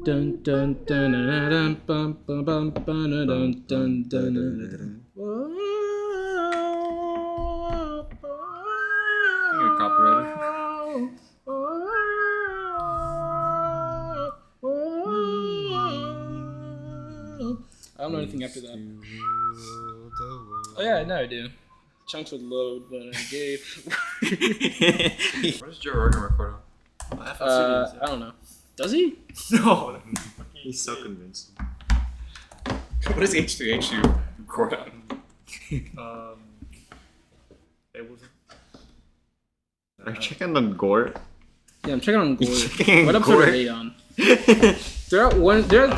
dun dun dun dun bum bum bum dun dun dun dun. You're a copywriter. I don't know anything after that. Oh yeah, no I do. Chunks would load when I gave. What does Joe Rogan record on? I don't know. Does he? No. He's so convincing. What does H3H2 record on? Ableton. Are you checking on Gore? Yeah, I'm checking on Gore. Checking What episode Gore? are they on? They're at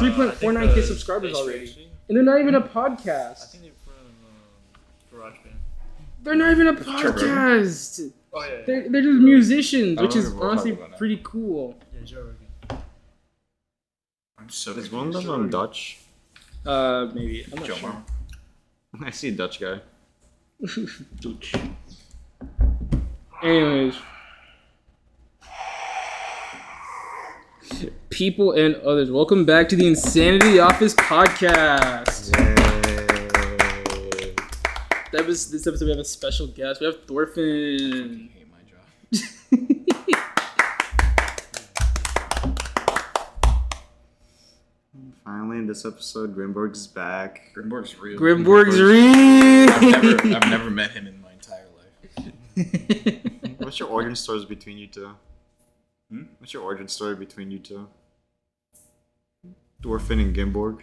3.49k subscribers already, and they're not even a podcast. I think they put on GarageBand. They're not even a Rogan? podcast. Oh yeah. They're just musicians, I which don't is remember honestly talking about that. pretty cool. Yeah, Joe Rogan. I'm so Is one of them Dutch? Maybe. I'm not Joe sure. Mom. I see a Dutch guy. Dutch. Anyways. People and others, welcome back to the Insanity Office podcast. Yay. This episode we have a special guest. We have Thorfinn. I hate my job. Finally, in this episode, Grimborg's back. Grimborg's real. Grimborg's real. I've never met him in my entire life. What's your origin stories between you two? Hmm? What's your origin story between you two? Thorfinn and Grimborg.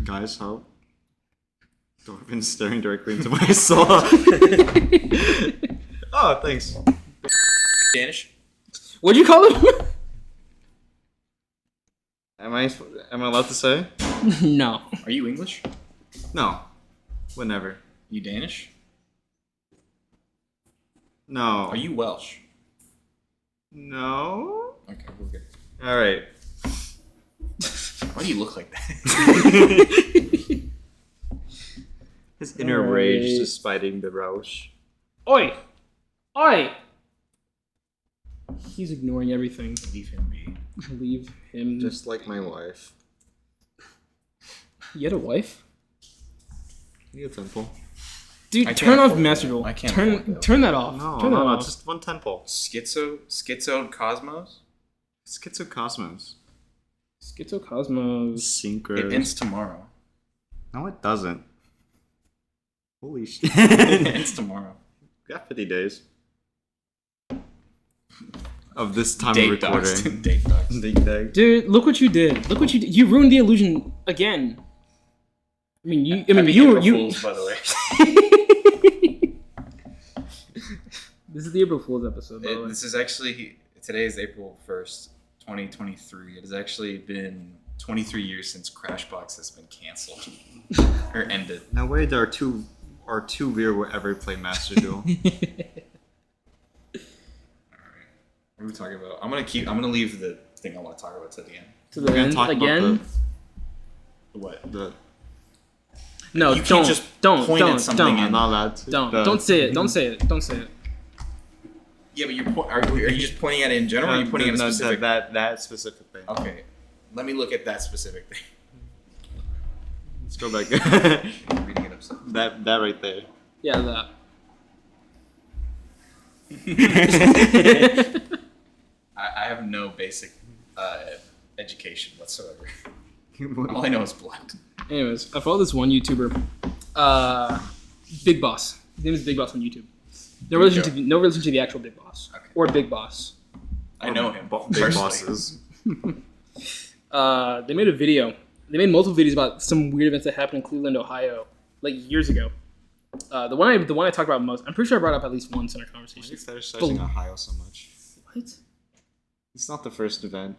Guys, how? Thorfinn's staring directly into my soul. Oh, thanks. Danish? What'd you call him? Am I allowed to say? No. Are you English? No. Whenever. You Danish? No. Are you Welsh? No. Okay, we're good. All right. Why do you look like that? His inner Alright. rage just fighting the Roush. Oi! Oi! He's ignoring everything. Leave him be. Leave him. Just like my wife. You had a wife? You a temple? Dude, I turn can't off afford Master that. Duel. I can't afford that. Turn that off. No, turn that no, off. just one temple. Schizo Cosmos? Schizocosmos. Schizocosmos. Syncros. It ends tomorrow. No, it doesn't. Holy shit. It ends tomorrow. We got 50 days. Of this time Date of recording. dogs. Date dogs. Date dag. Dude, look what you did. Look what you did. You ruined the illusion again. I mean, you. I mean, Happy you. April You. Fools, by the way. This is the April Fool's episode, by the way. This is actually, today is April 1st, 2023. It has actually been 23 years since Crashbox has been canceled. Or ended. No way there are two weird will ever play Master Duel. What are we talking about? I'm gonna leave the thing I want to talk about to the end. To We're the gonna end talk again. What? The No, You can't just don't, point at something don't, I'm not allowed to. don't say it. Don't say it. Don't say it. Yeah, but are you just pointing at it in general, or are you pointing at a specific? that specific thing. Okay, let me look at that specific thing. Let's go back. I'm reading it upside. that right there. Yeah, that. I have no basic education whatsoever. All I know is blood. Anyways, I follow this one YouTuber, Big Boss. His name is Big Boss on YouTube. No relation to the actual Big Boss Okay. or Big Boss. I know him. Big personally. bosses. They made a video. They made multiple videos about some weird events that happened in Cleveland, Ohio, like years ago. The one I talked about most, I'm pretty sure I brought up at least once in our Why conversation. do you fetishizing Ohio so much? What? It's not the first event.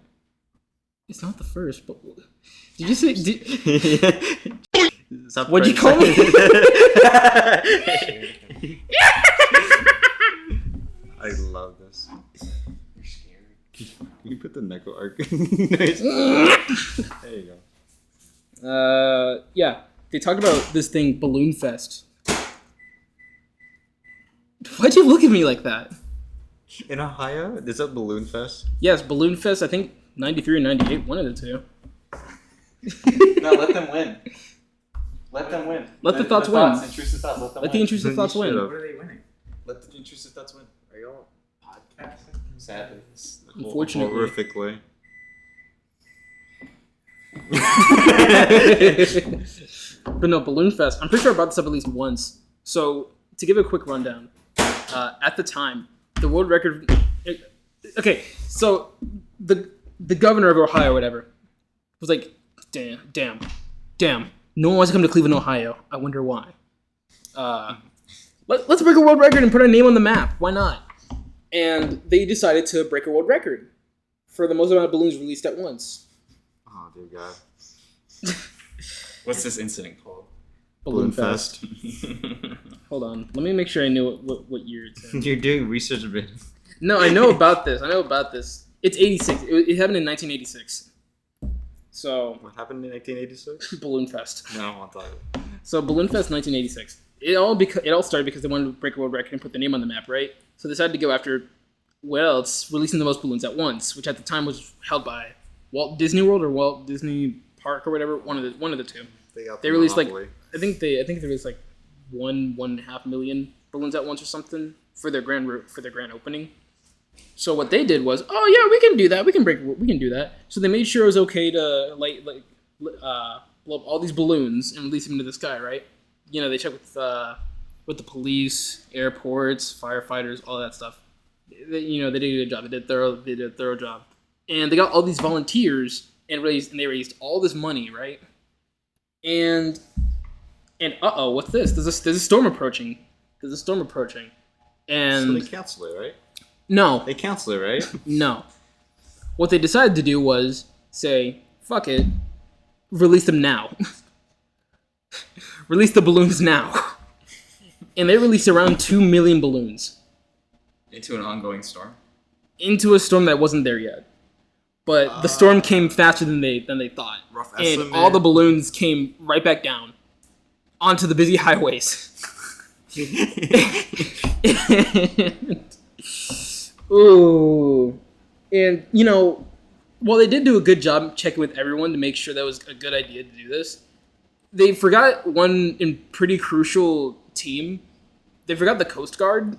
It's not the first, but did you say? Stop What'd you call me? I love this. You're scared. Can you put the Neko arc? Nice. There you go. Yeah, they talked about this thing, Balloon Fest. Why'd you look at me like that? In Ohio? Is that Balloon Fest? Yes, Balloon Fest, I think 93 or 98, one of the two. No, let them win. Let them win. Let the thoughts win. Intrusive thoughts. Let them Let the intrusive thoughts win. What are they winning? Let the intrusive thoughts win. Are y'all podcasting? Sadly. Unfortunately. Horrifically. But no, Balloon Fest. I'm pretty sure I brought this up at least once. So to give a quick rundown, at the time, the world record. Okay, so the governor of Ohio, or whatever, was like, damn. No one wants to come to Cleveland, Ohio. I wonder why. Let's break a world record and put our name on the map. Why not? And they decided to break a world record for the most amount of balloons released at once. Oh, dear God. What's this incident called? Balloon Fest. Hold on. Let me make sure I know what year it's in. You're doing research a bit. No, I know about this. It's 86. It happened in 1986. So. What happened in 1986? Balloon Fest. No, I'll tell you. So Balloon Fest 1986. It all started because they wanted to break a world record and put the name on the map, right? So they decided to go after, well, it's releasing the most balloons at once, which at the time was held by Walt Disney World or Walt Disney Park or whatever, one of the two. They released monopoly. I think they released like 1.5 million balloons at once or something for their grand opening. So what they did was, oh yeah, we can do that. We can do that. So they made sure it was okay to blow up all these balloons and release them into the sky, right? You know, they checked with the police, airports, firefighters, all that stuff. They did a good job. They did a thorough job, and they got all these volunteers and they raised all this money, right? And what's this? There's a storm approaching. And So they canceled it, right? no, They canceled it, right? no. What they decided to do was say, fuck it, release them now. Release the balloons now. And they released around 2 million balloons. Into an ongoing storm? Into a storm that wasn't there yet. But the storm came faster than they thought. Rough And estimate. all the balloons came right back down onto the busy highways. Ooh. And, while they did do a good job checking with everyone to make sure that was a good idea to do this, they forgot one pretty crucial team. They forgot the Coast Guard.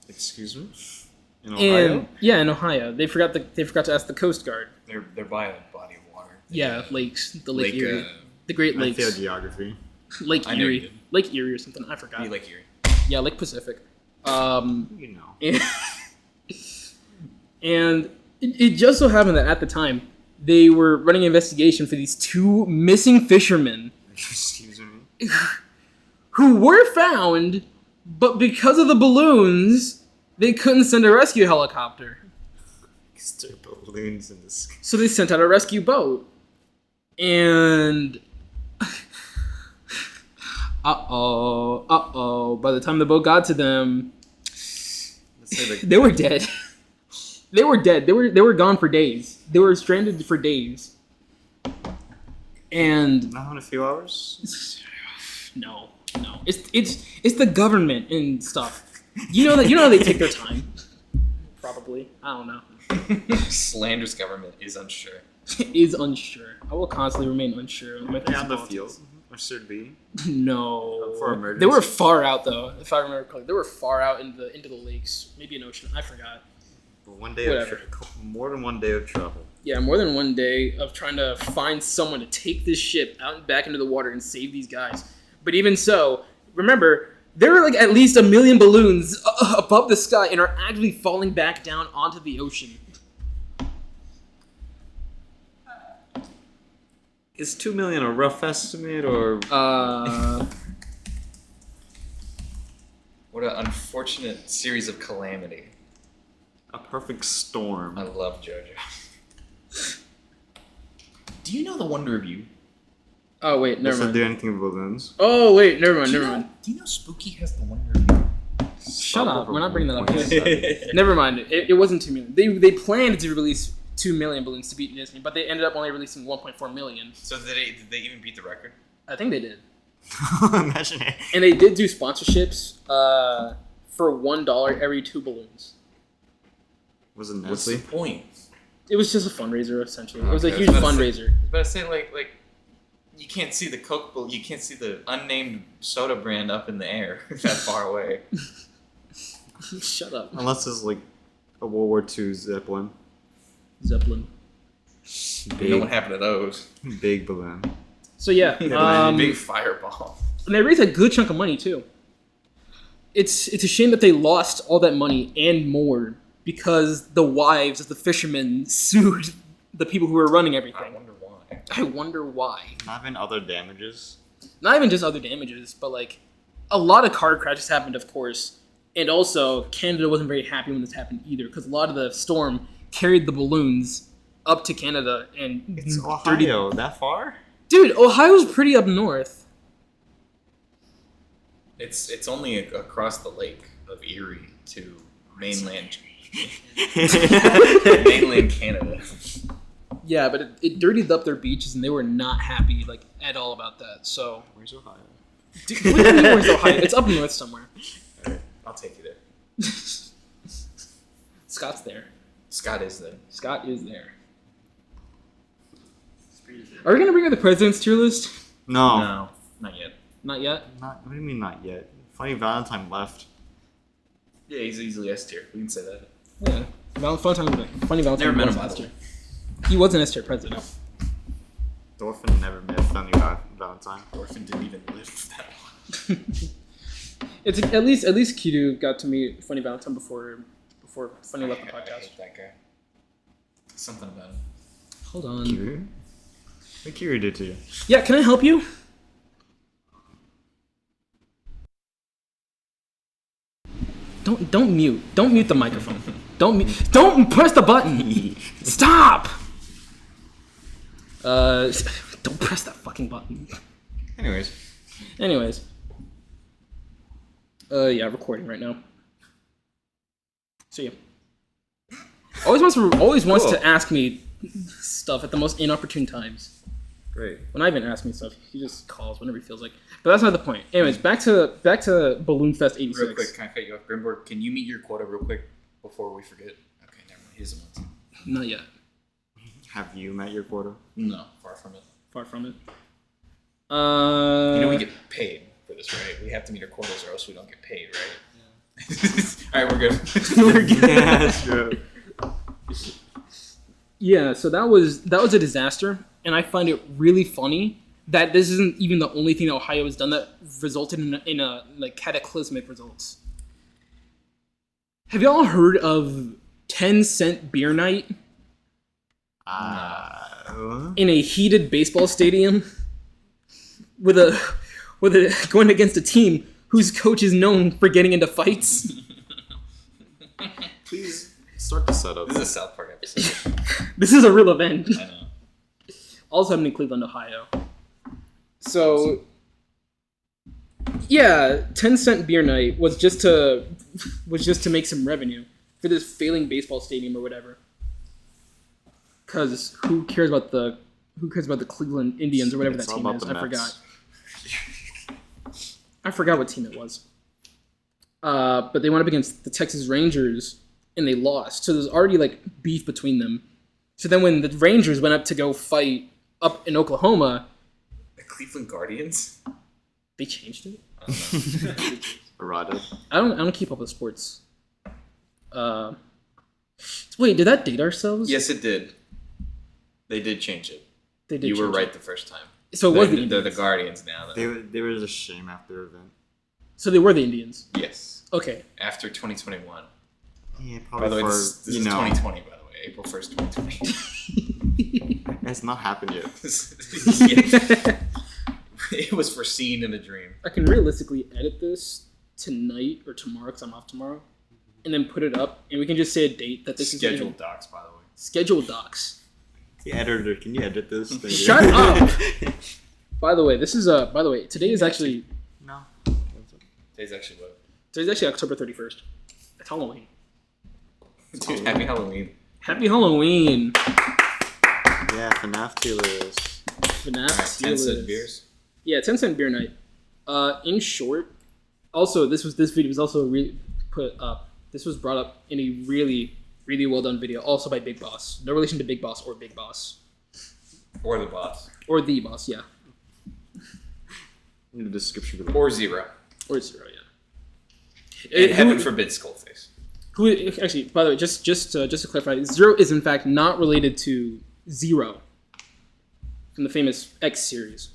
Excuse me? In Ohio? In Ohio. They forgot to ask the Coast Guard. They're by a body of water. Yeah, lakes. The Lake Lake, Erie. The Great I Lakes. failed geography. Lake I know you Erie. did. Lake Erie or something. I forgot. Lake Erie. Yeah, Lake Pacific. You know. And it just so happened that at the time, they were running an investigation for these 2 missing fishermen Excuse me. who were found, but because of the balloons, they couldn't send a rescue helicopter. Because there are balloons in the sky. So they sent out a rescue boat. And... Uh-oh. By the time the boat got to them, Let's say they were dead. They were dead. They were gone for days. They were stranded for days. And not in a few hours? no. It's the government and stuff. You know how they take their time. Probably. I don't know. Slander's government is unsure. Is unsure. I will constantly remain unsure. On the field? Or should be? No. For emergency? They were far out though, if I remember correctly. They were far out into the lakes, maybe an ocean. I forgot. But more than one day of travel. Yeah, more than one day of trying to find someone to take this ship out and back into the water and save these guys. But even so, remember, there were like at least 1 million balloons above the sky and are actually falling back down onto the ocean. Is 2 million a rough estimate or? What an unfortunate series of calamity. A perfect storm. I love JoJo. Do you know the Wonder of You? Oh wait, never Does it mind. do anything with balloons? Oh wait, never mind. Do you know Spooky has the Wonder of You? Shut up. We're not bringing that up. 1.7. Never mind. It wasn't 2 million. They planned to release 2 million balloons to beat Disney, but they ended up only releasing 1.4 million. So did they even beat the record? I think they did. Imagine it. And they did do sponsorships for $1 every 2 balloons. Was it What's the Nestle? point? It was just a fundraiser, essentially. It was a Okay, I huge was about to fundraiser. I was about to say like you can't see the Coke, you can't see the unnamed soda brand up in the air that far away. Shut up. Unless it's like a World War II Zeppelin. Zeppelin. You know what happened to those? Big balloon. So yeah, Big fireball. and they raised a good chunk of money too. It's a shame that they lost all that money and more because the wives of the fishermen sued the people who were running I everything. wonder why. I wonder why. Not even other damages. Not even just other damages, but like a lot of car crashes happened, of course, and also Canada wasn't very happy when this happened either because a lot of the storm carried the balloons up to Canada and It's Ohio. That far? Dude, Ohio's pretty up north. It's only across the lake of Erie to mainland mainland Canada. Yeah, but it dirtied up their beaches and they were not happy like at all about that. So Where's Ohio? dude, what do you mean where's Ohio? It's up north somewhere. All right, I'll take you there. Scott's there. Scott is there. Scott is there. Are we gonna bring up the president's tier list? No. No, not yet. Not yet. What do you mean not yet? Funny Valentine left. Yeah, he's easily S tier. We can say that. Yeah. Funny Valentine. Never met was him, by S the tier. He was an S tier president. Thorfinn never met Funny Valentine. Thorfinn didn't even live that long. It's at least Kidu got to meet Funny Valentine before Funny left the I podcast. hate that guy. Something about him. Hold on. Kiri? What Kiri did to you? Yeah, can I help you? Don't mute. Don't mute the microphone. Don't press the button. Stop. Don't press that fucking button. Anyways. Yeah, recording right now. So yeah. Always wants Cool. to ask me stuff at the most inopportune times. Great. When I even ask me stuff, he just calls whenever he feels like. But that's not the point. Anyways, back to Balloon Fest '86. Real quick, can I cut you off? Grimborg, can you meet your quota real quick before we forget? Okay, never mind. He doesn't want to. Not yet. Have you met your quota? No, far from it. Far from it. You know we get paid for this, right? We have to meet our quotas or else we don't get paid, right? Yeah. All right, we're good. We're good. Yeah, that's true. Yeah, so that was a disaster, and I find it really funny that this isn't even the only thing that Ohio has done that resulted in a like cataclysmic results. Have y'all heard of 10-cent beer night in a heated baseball stadium with a going against a team whose coach is known for getting into fights? Please start the setup. This is a South Park episode. This is a real event. I know. Also happened in Cleveland, Ohio. So, yeah, 10-cent beer night was just to make some revenue for this failing baseball stadium or whatever. Because who cares about the Cleveland Indians or whatever It's that all team about is? the I Mets. forgot. I forgot what team it was. But they went up against the Texas Rangers and they lost. So there's already like beef between them. So then when the Rangers went up to go fight up in Oklahoma, The Cleveland Guardians? they changed it. I don't know. Errata. I don't keep up with sports. Wait, did that date ourselves? Yes, it did. They did change it. They did. You were change right it. the first time. So it was the They're the Indians. Guardians now. Though. They were just shame after the event. So they were the Indians. Yes. Okay. After 2021. Yeah, By probably the way, for, this is 2020, by the way. April 1st, 2020. It's not happened yet. Yeah. It was foreseen in a dream. I can realistically edit this tonight or tomorrow because I'm off tomorrow, and then put it up, and we can just say a date that this Scheduled is docs, by the way. scheduled docs. The editor, can you edit this? Thank you. Shut up. By the way, today is actually No. Today's actually what? today's actually October 31st. It's Halloween. Dude, happy Halloween. Happy Halloween. Yeah, FNAF tier list. FNAF. All right, 10 cent beers. Yeah, 10-cent beer night. In short, also this video was also put up. This was brought up in a really, really well done video, also by Big Boss. No relation to Big Boss or Big Boss. Or the boss. Or the boss, yeah. In the description for the Or Zero. Or Zero, yeah. Heaven forbid Skullface. Who actually? By the way, just to clarify, Zero is in fact not related to Zero from the famous X series.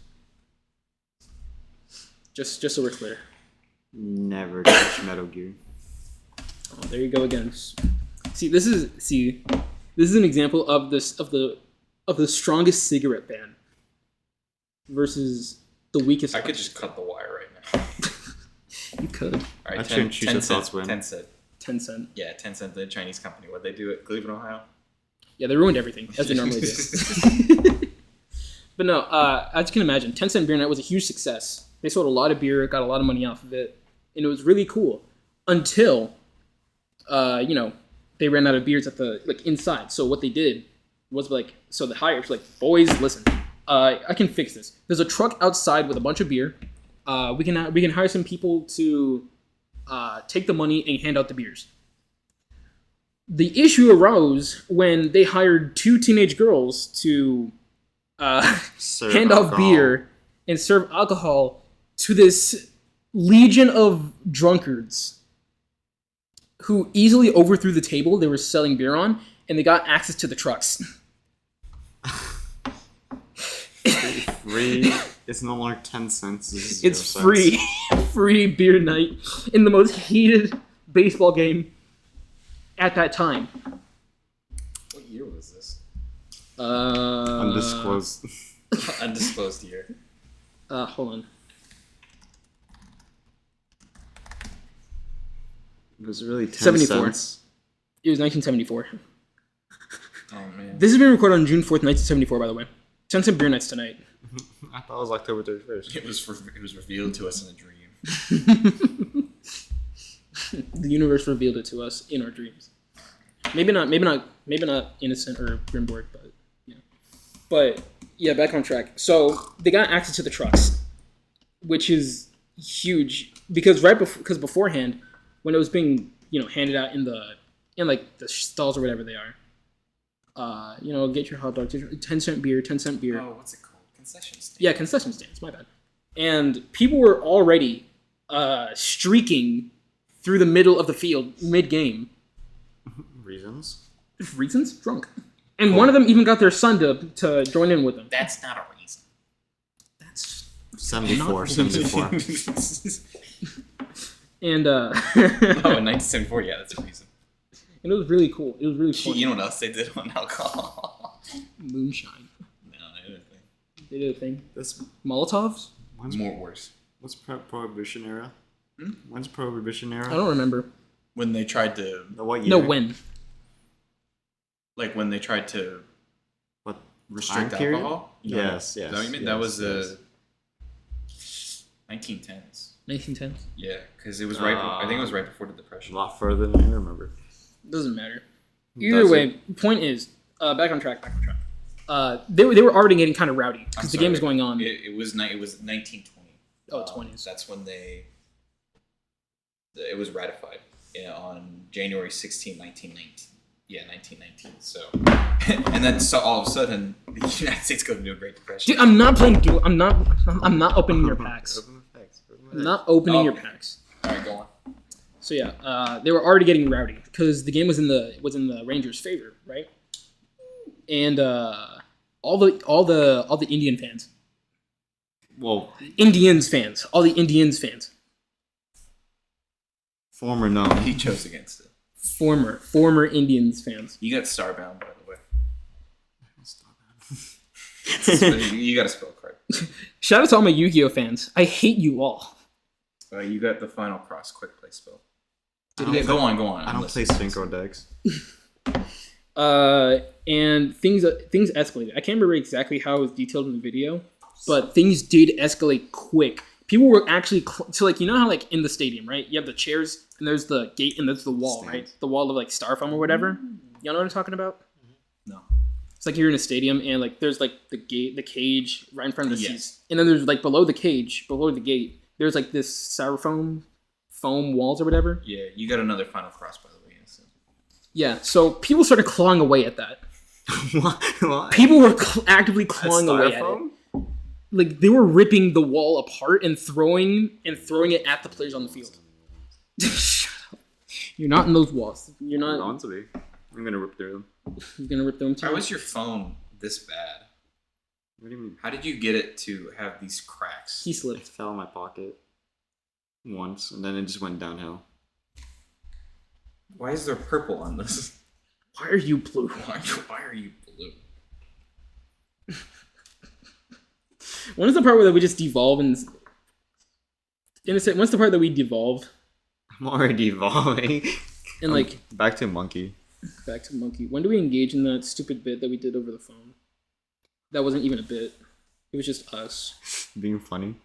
Just so we're clear. Never touch Metal Gear. Oh, there you go again. This is an example of the strongest cigarette ban versus the weakest. I could just cut the wire right now. You could. All right, I shouldn't choose a thoughts win. 10 cent. 10 cent. Yeah, 10 cent, the Chinese company. What'd they do at Cleveland, Ohio? Yeah, they ruined everything, as they normally do. But no, as you can imagine, 10 Cent Beer Night was a huge success. They sold a lot of beer, got a lot of money off of it, and it was really cool until, they ran out of beers at the inside. So what they did was the hires boys, listen, I can fix this. There's a truck outside with a bunch of beer. We can hire some people to take the money and hand out the beers. The issue arose when they hired 2 teenage girls to hand off beer and serve alcohol to this legion of drunkards who easily overthrew the table they were selling beer on, and they got access to the trucks. Free. It's no longer 10 cents. It's free. Free beer night in the most heated baseball game at that time. What year was this? Undisclosed. Undisclosed year. Hold on. It was really 10 74. cents. It was 1974. Oh, man. This has been recorded on June 4th, 1974, by the way. 10 Cent Beer Nights tonight. I thought it was October 31st. It was revealed to us in a dream. The universe revealed it to us in our dreams. Maybe not Innocent or Grimborg, but yeah. But yeah, back on track. So they got access to the trucks, which is huge because because beforehand, when it was being handed out in the stalls or whatever they are, get your hot dog, 10 cent beer, 10 cent beer. Oh, what's it called? Concession stand. Yeah, concession stands. My bad. And people were already streaking through the middle of the field mid-game. Reasons? Reasons? Drunk. And one of them even got their son to join in with them. That's not a reason. That's 74. And Oh, in 1974, yeah, that's a reason. and it was really cool. It was really fun. You know what else they did on alcohol? Moonshine. No, they did a thing. They did a thing. That's Molotovs? More worse. What's Prohibition era? Hmm? When's Prohibition era? I don't remember. When they tried to, What year? No, when? when they tried to What restrict time period? alcohol. Yes, yes. Is that what you mean? yes, That was yes. 1910s. 1910s? Yeah, because it was right. I think it was right before the A Depression. lot further than I remember. Doesn't matter. Either Does way, point is, back on track. They were already getting kind of rowdy because the game was going on. It was 1920. Oh, 20s. That's when it was ratified on January 16, 1919. Yeah, 1919. So, and then all of a sudden, the United States goes into a Great Depression. Dude, I'm not playing duel. I'm not opening your packs. Open the facts. I'm not opening your Okay. packs. All right, go on. So yeah, they were already getting rowdy because the game was in the Rangers' favor, right? And all the Indian fans, Well, Indians fans, all the Indians fans, former no. He chose against it. former Indians fans. You got Starbound, by the way. You got a spell card. Shout out to all my Yu-Gi-Oh fans. I hate you all. You got the Final Cross quick play spell. I Go on. I don't play synchro decks. And things escalated. I can't remember exactly how it was detailed in the video, but things did escalate quick. People were actually so you know how in the stadium, right? You have the chairs and there's the gate and there's the wall, right? The wall of styrofoam or whatever. Y'all know what I'm talking about? No. It's you're in a stadium and there's the gate, the cage right in front of the Yes. seats, and then there's below the cage, below the gate, there's this styrofoam foam walls or whatever. Yeah, you got another Final Cross, by the way. So. Yeah, so people started clawing away at that. What? People were actively clawing away at it. Like they were ripping the wall apart and throwing it at the players on the field. Shut up! You're not in those walls. You're not. I want to be. I'm gonna rip through them. You're gonna rip them too. How was your phone this bad? What do you mean? How did you get it to have these cracks? He It slipped. fell in my pocket once, and then it just went downhill. Why is there purple on this? Why are you blue? Why are you blue? When is the part where we just devolve and when's the part that we devolve I'm already evolving. and like Back to monkey. back to monkey? When do we engage in that stupid bit that we did over the phone? That wasn't even a bit. It was just us. Being funny.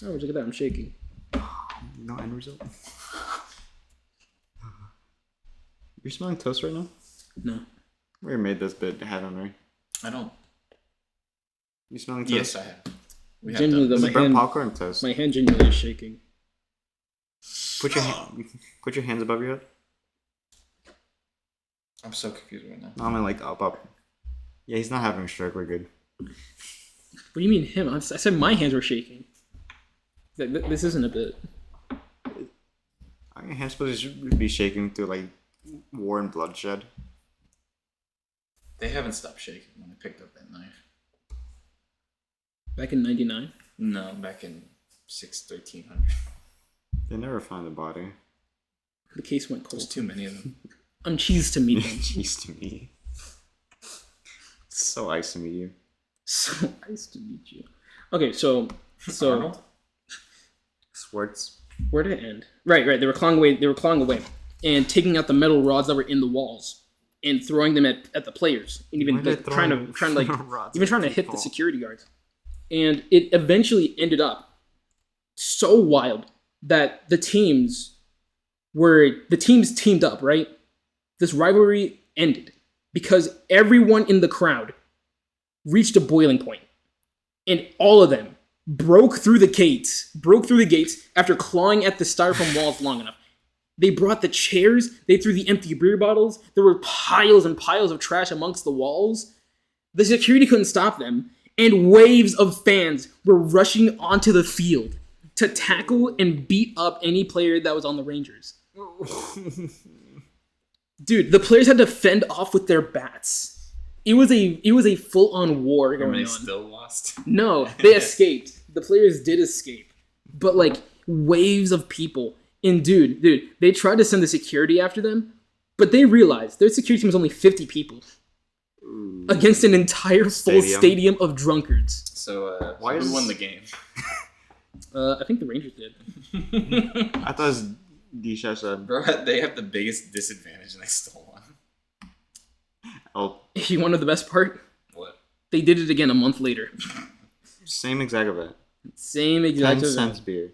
Oh, look at that! I'm shaking. No end result. You're smelling toast right now? No. We made this bit, haven't we? I don't. You smelling toast? Yes, I have. We have Genuinely, done Is my it burnt hand- popcorn or toast? My hand genuinely is shaking. Put your hands above your head. I'm so confused right now. No, I mean like up. Yeah, he's not having a stroke. We're good. What do you mean him? I said my hands were shaking. This isn't a bit. Are your hands supposed to be shaking through like war and bloodshed? They haven't stopped shaking when I picked up that knife. Back in '99. No, back in 1300. They never find the body. The case went There's cold. too many of them. I'm cheesed to meet them. Jeez to me. So nice to meet you. So nice to meet you. Okay, so Arnold? Swartz. where did it end? Right. They were clawing away, and taking out the metal rods that were in the walls and throwing them at the players, and even Why are they like, trying to rods even at trying to hit the people? security guards. And it eventually ended up so wild that the teams teamed up. Right, this rivalry ended because everyone in the crowd reached a boiling point, and all of them broke through the gates after clawing at the styrofoam walls long enough. They brought the chairs, they threw the empty beer bottles, there were piles and piles of trash amongst the walls. The security couldn't stop them, and waves of fans were rushing onto the field to tackle and beat up any player that was on the Rangers. Dude, the players had to fend off with their bats. It was a full-on war going And they on. still lost. No, they escaped. The players did escape. But like waves of people. And dude, they tried to send the security after them, but they realized their security team was only 50 people against an entire full stadium of drunkards. So, Why who is- won the game? I think the Rangers did. I thought it was Disha said. Bro, they have the biggest disadvantage and they still won. Oh, You want to know the best part? What? They did it again a month later. same exact event. Same exact 10 event. cents beer.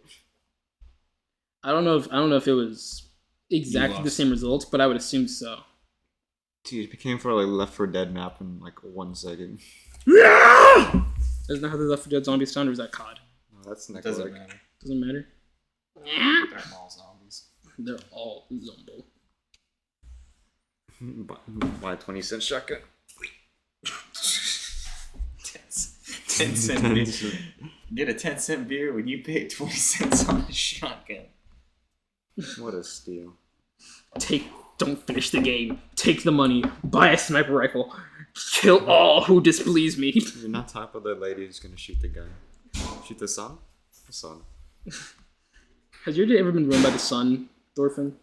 I don't know if it was exactly the lost. same results, but I would assume so. Dude, it became for like Left 4 Dead map in like 1 second. Isn't that how the Left 4 Dead zombies sound, or is that COD? No, that's It neck doesn't leg. matter. Doesn't matter. They're all zombies. They're all zombo. Buy 20-cent shotgun. 10-cent beer. Get a 10-cent beer when you pay 20 cents on a shotgun. What a steal. Don't finish the game. Take the money. Buy a sniper rifle. Kill all who displease me. You're not talking about the lady who's gonna shoot the guy. Shoot the son? The son. Has your day ever been ruined by the sun, Thorfinn?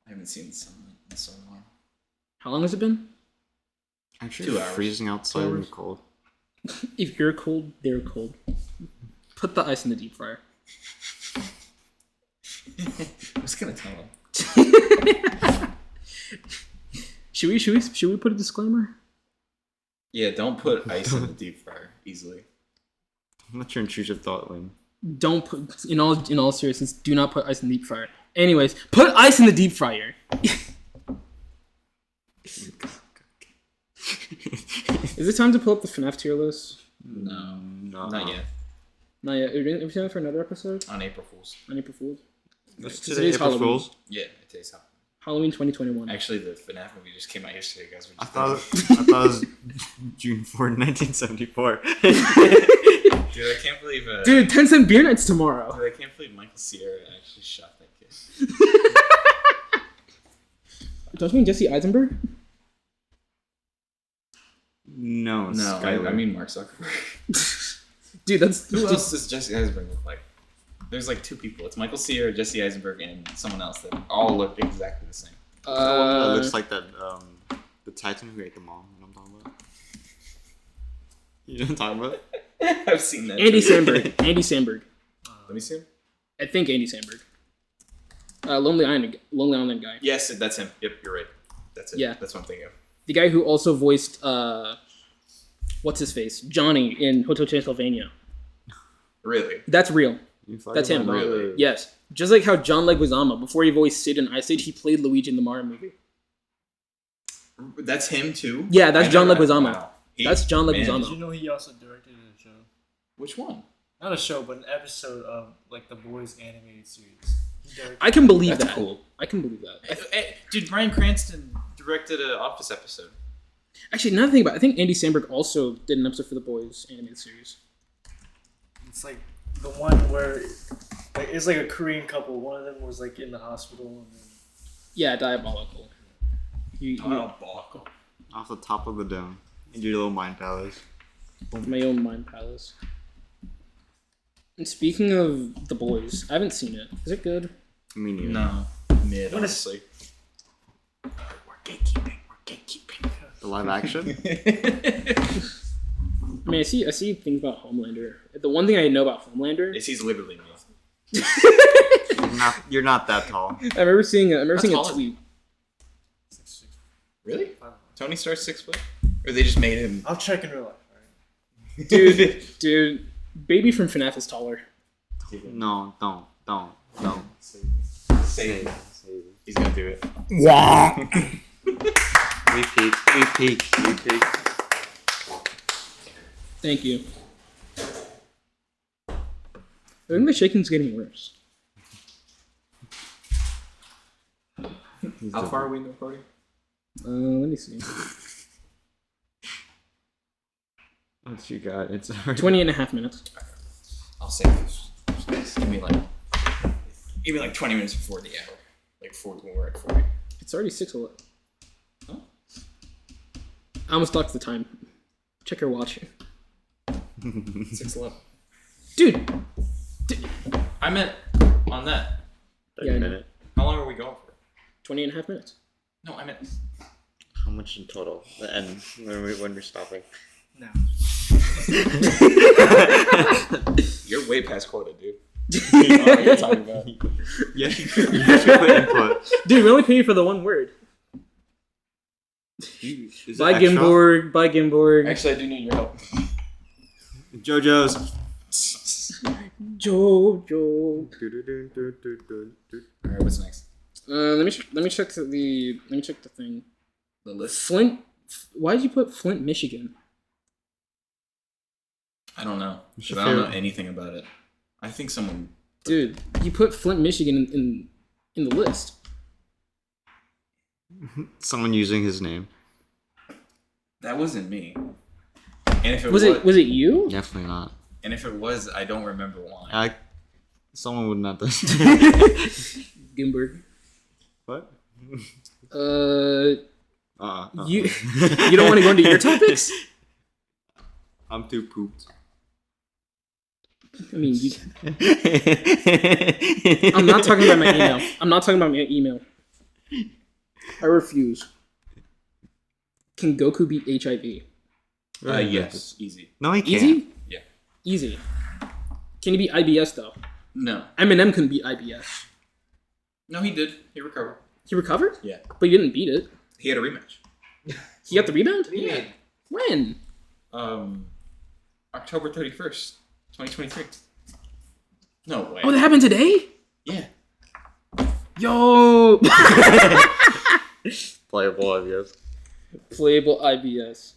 I haven't seen the sun in so long. How long has it been? Actually, 2 hours. freezing outside 2 in the hours. cold. If you're cold, they're cold. Put the ice in the deep fryer. I was gonna tell him. Should we put a disclaimer? Yeah, don't put ice in the deep fryer easily. Let your intrusive thought win. Don't put in all seriousness. Do not put ice in the deep fryer. Anyways, put ice in the deep fryer. Is it time to pull up the FNAF tier list? No, No. not yet. Not yet. Are we doing it for another episode? On April Fool's. On April Fool's? What's Today's today, April Halloween. Fools? Yeah, today's Halloween. Halloween 2021. Actually, the FNAF movie just came out yesterday, guys. I thought it was June 4th, 1974. Dude, I can't believe. Dude, 10 cent beer nights tomorrow. Dude, I can't believe Michael Cera actually shot that kid. Don't you mean Jesse Eisenberg? No, No, I mean Mark Zuckerberg. Dude, that's... Who else does Jesse Eisenberg look like? There's like 2 people. It's Michael Cera, Jesse Eisenberg, and someone else that all look exactly the same. The one that looks like that, the Titan who ate the mom. You know what I'm talking about? You know what I'm talking about? I've seen that. Andy Samberg. Andy Samberg. Let me see him. I think Andy Samberg. Lonely Island guy. Yes, that's him. Yep, you're right. That's it. Yeah. That's what I'm thinking of. The guy who also voiced, what's his face? Johnny in Hotel Transylvania. Really? That's real. That's him. Really? Yes. Just like how John Leguizamo, before he voiced Sid in Ice Age, he played Luigi in the Mario movie. That's him too? Yeah, that's John never- Leguizamo. wow. That's John Man. Leguizamo. Did you know he also directed a show? Which one? Not a show, but an episode of like the Boys animated series. He directed. I can believe That's that. cool. I can believe that. Dude, Bryan Cranston directed an Office episode. Actually, another thing about it, I think Andy Samberg also did an episode for the Boys animated series. It's like the one where like it's like a Korean couple. One of them was like in the hospital, and then Yeah, Diabolical. Diabolical. Off the top of the dome. In your little mind palace. My own mind palace. And speaking of the Boys, I haven't seen it. Is it good? Me neither. No. Mid, honestly. we're gatekeeping. The live action? I mean, I see things about Homelander. The one thing I know about Homelander, He's literally me. You're not that tall. I remember seeing a tall is tweet. 6'6". Really? I don't know. Tony Stark's 6 foot? Or they just made him... I'll check in real life. Alright. Dude, baby from FNAF is taller. No, don't. Say it. He's gonna do it. We peak. Thank you. I think the shaking's getting worse. How far are we in the recording? Let me see. What you got? It's 20 and a half minutes. I'll save this. Give me like 20 minutes before the hour. Like 40 when we're at 40. It's already 6:11. Huh? I almost locked the time. Check your watch. 6:11. Dude! I meant on that. 30 Yeah, I know. minute. How long are we going for? 20 and a half minutes. No, I meant... How much in total? And when we're stopping? Now. You're way past quota, dude. You know what you're talking about. Yeah, you should put input. Dude, we only pay you for the one word. Is it Bye, extra? Gimborg. Bye, Gimborg. Actually, I do need your help. JoJo's. Jojo. Alright, what's next? Let me check the thing. The list? Flint. Why did you put Flint, Michigan? I don't know. 'Cause your I don't know favorite- anything about it. I think someone... Dude, you put Flint, Michigan in the list. Someone using his name. That wasn't me. And if it Was it you? Definitely not. And if it was, I don't remember why. Someone would not. Gimberg. What? You don't want to go into your topics? I'm too pooped. I mean, I'm not talking about my email. I'm not talking about my email. I refuse. Can Goku beat HIV? Yes. Easy. No, he can't. Easy? Yeah. Easy. Can he beat IBS though? No. Eminem couldn't beat IBS. No, he did. He recovered. He recovered? Yeah. But he didn't beat it. He had a rematch. He got the rebound? Yeah. When? October 31st, 2023. No way. Oh, that happened today? Yeah. Yo! Playable, I guess. Playable IBS.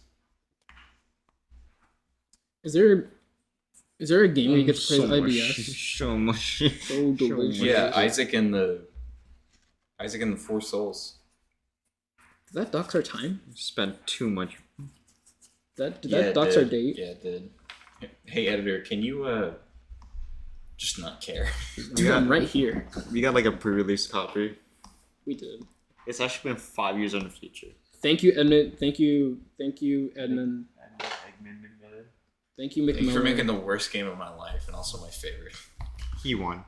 Is there Is there a game where you get to play So with much. IBS? So much. So delicious. Yeah, Isaac and the Four Souls. Did that dox our time? Spent too much. Did Yeah, that it dox did. our date? Yeah, it did. Hey, editor, can you just not care? I'm right here. We got like a pre-release copy. We did. It's actually been 5 years in the future. Thank you, Edmund. Thank you, Edmund. Thank you, Thank you for McMillan. making the worst game of my life and also my favorite. He won.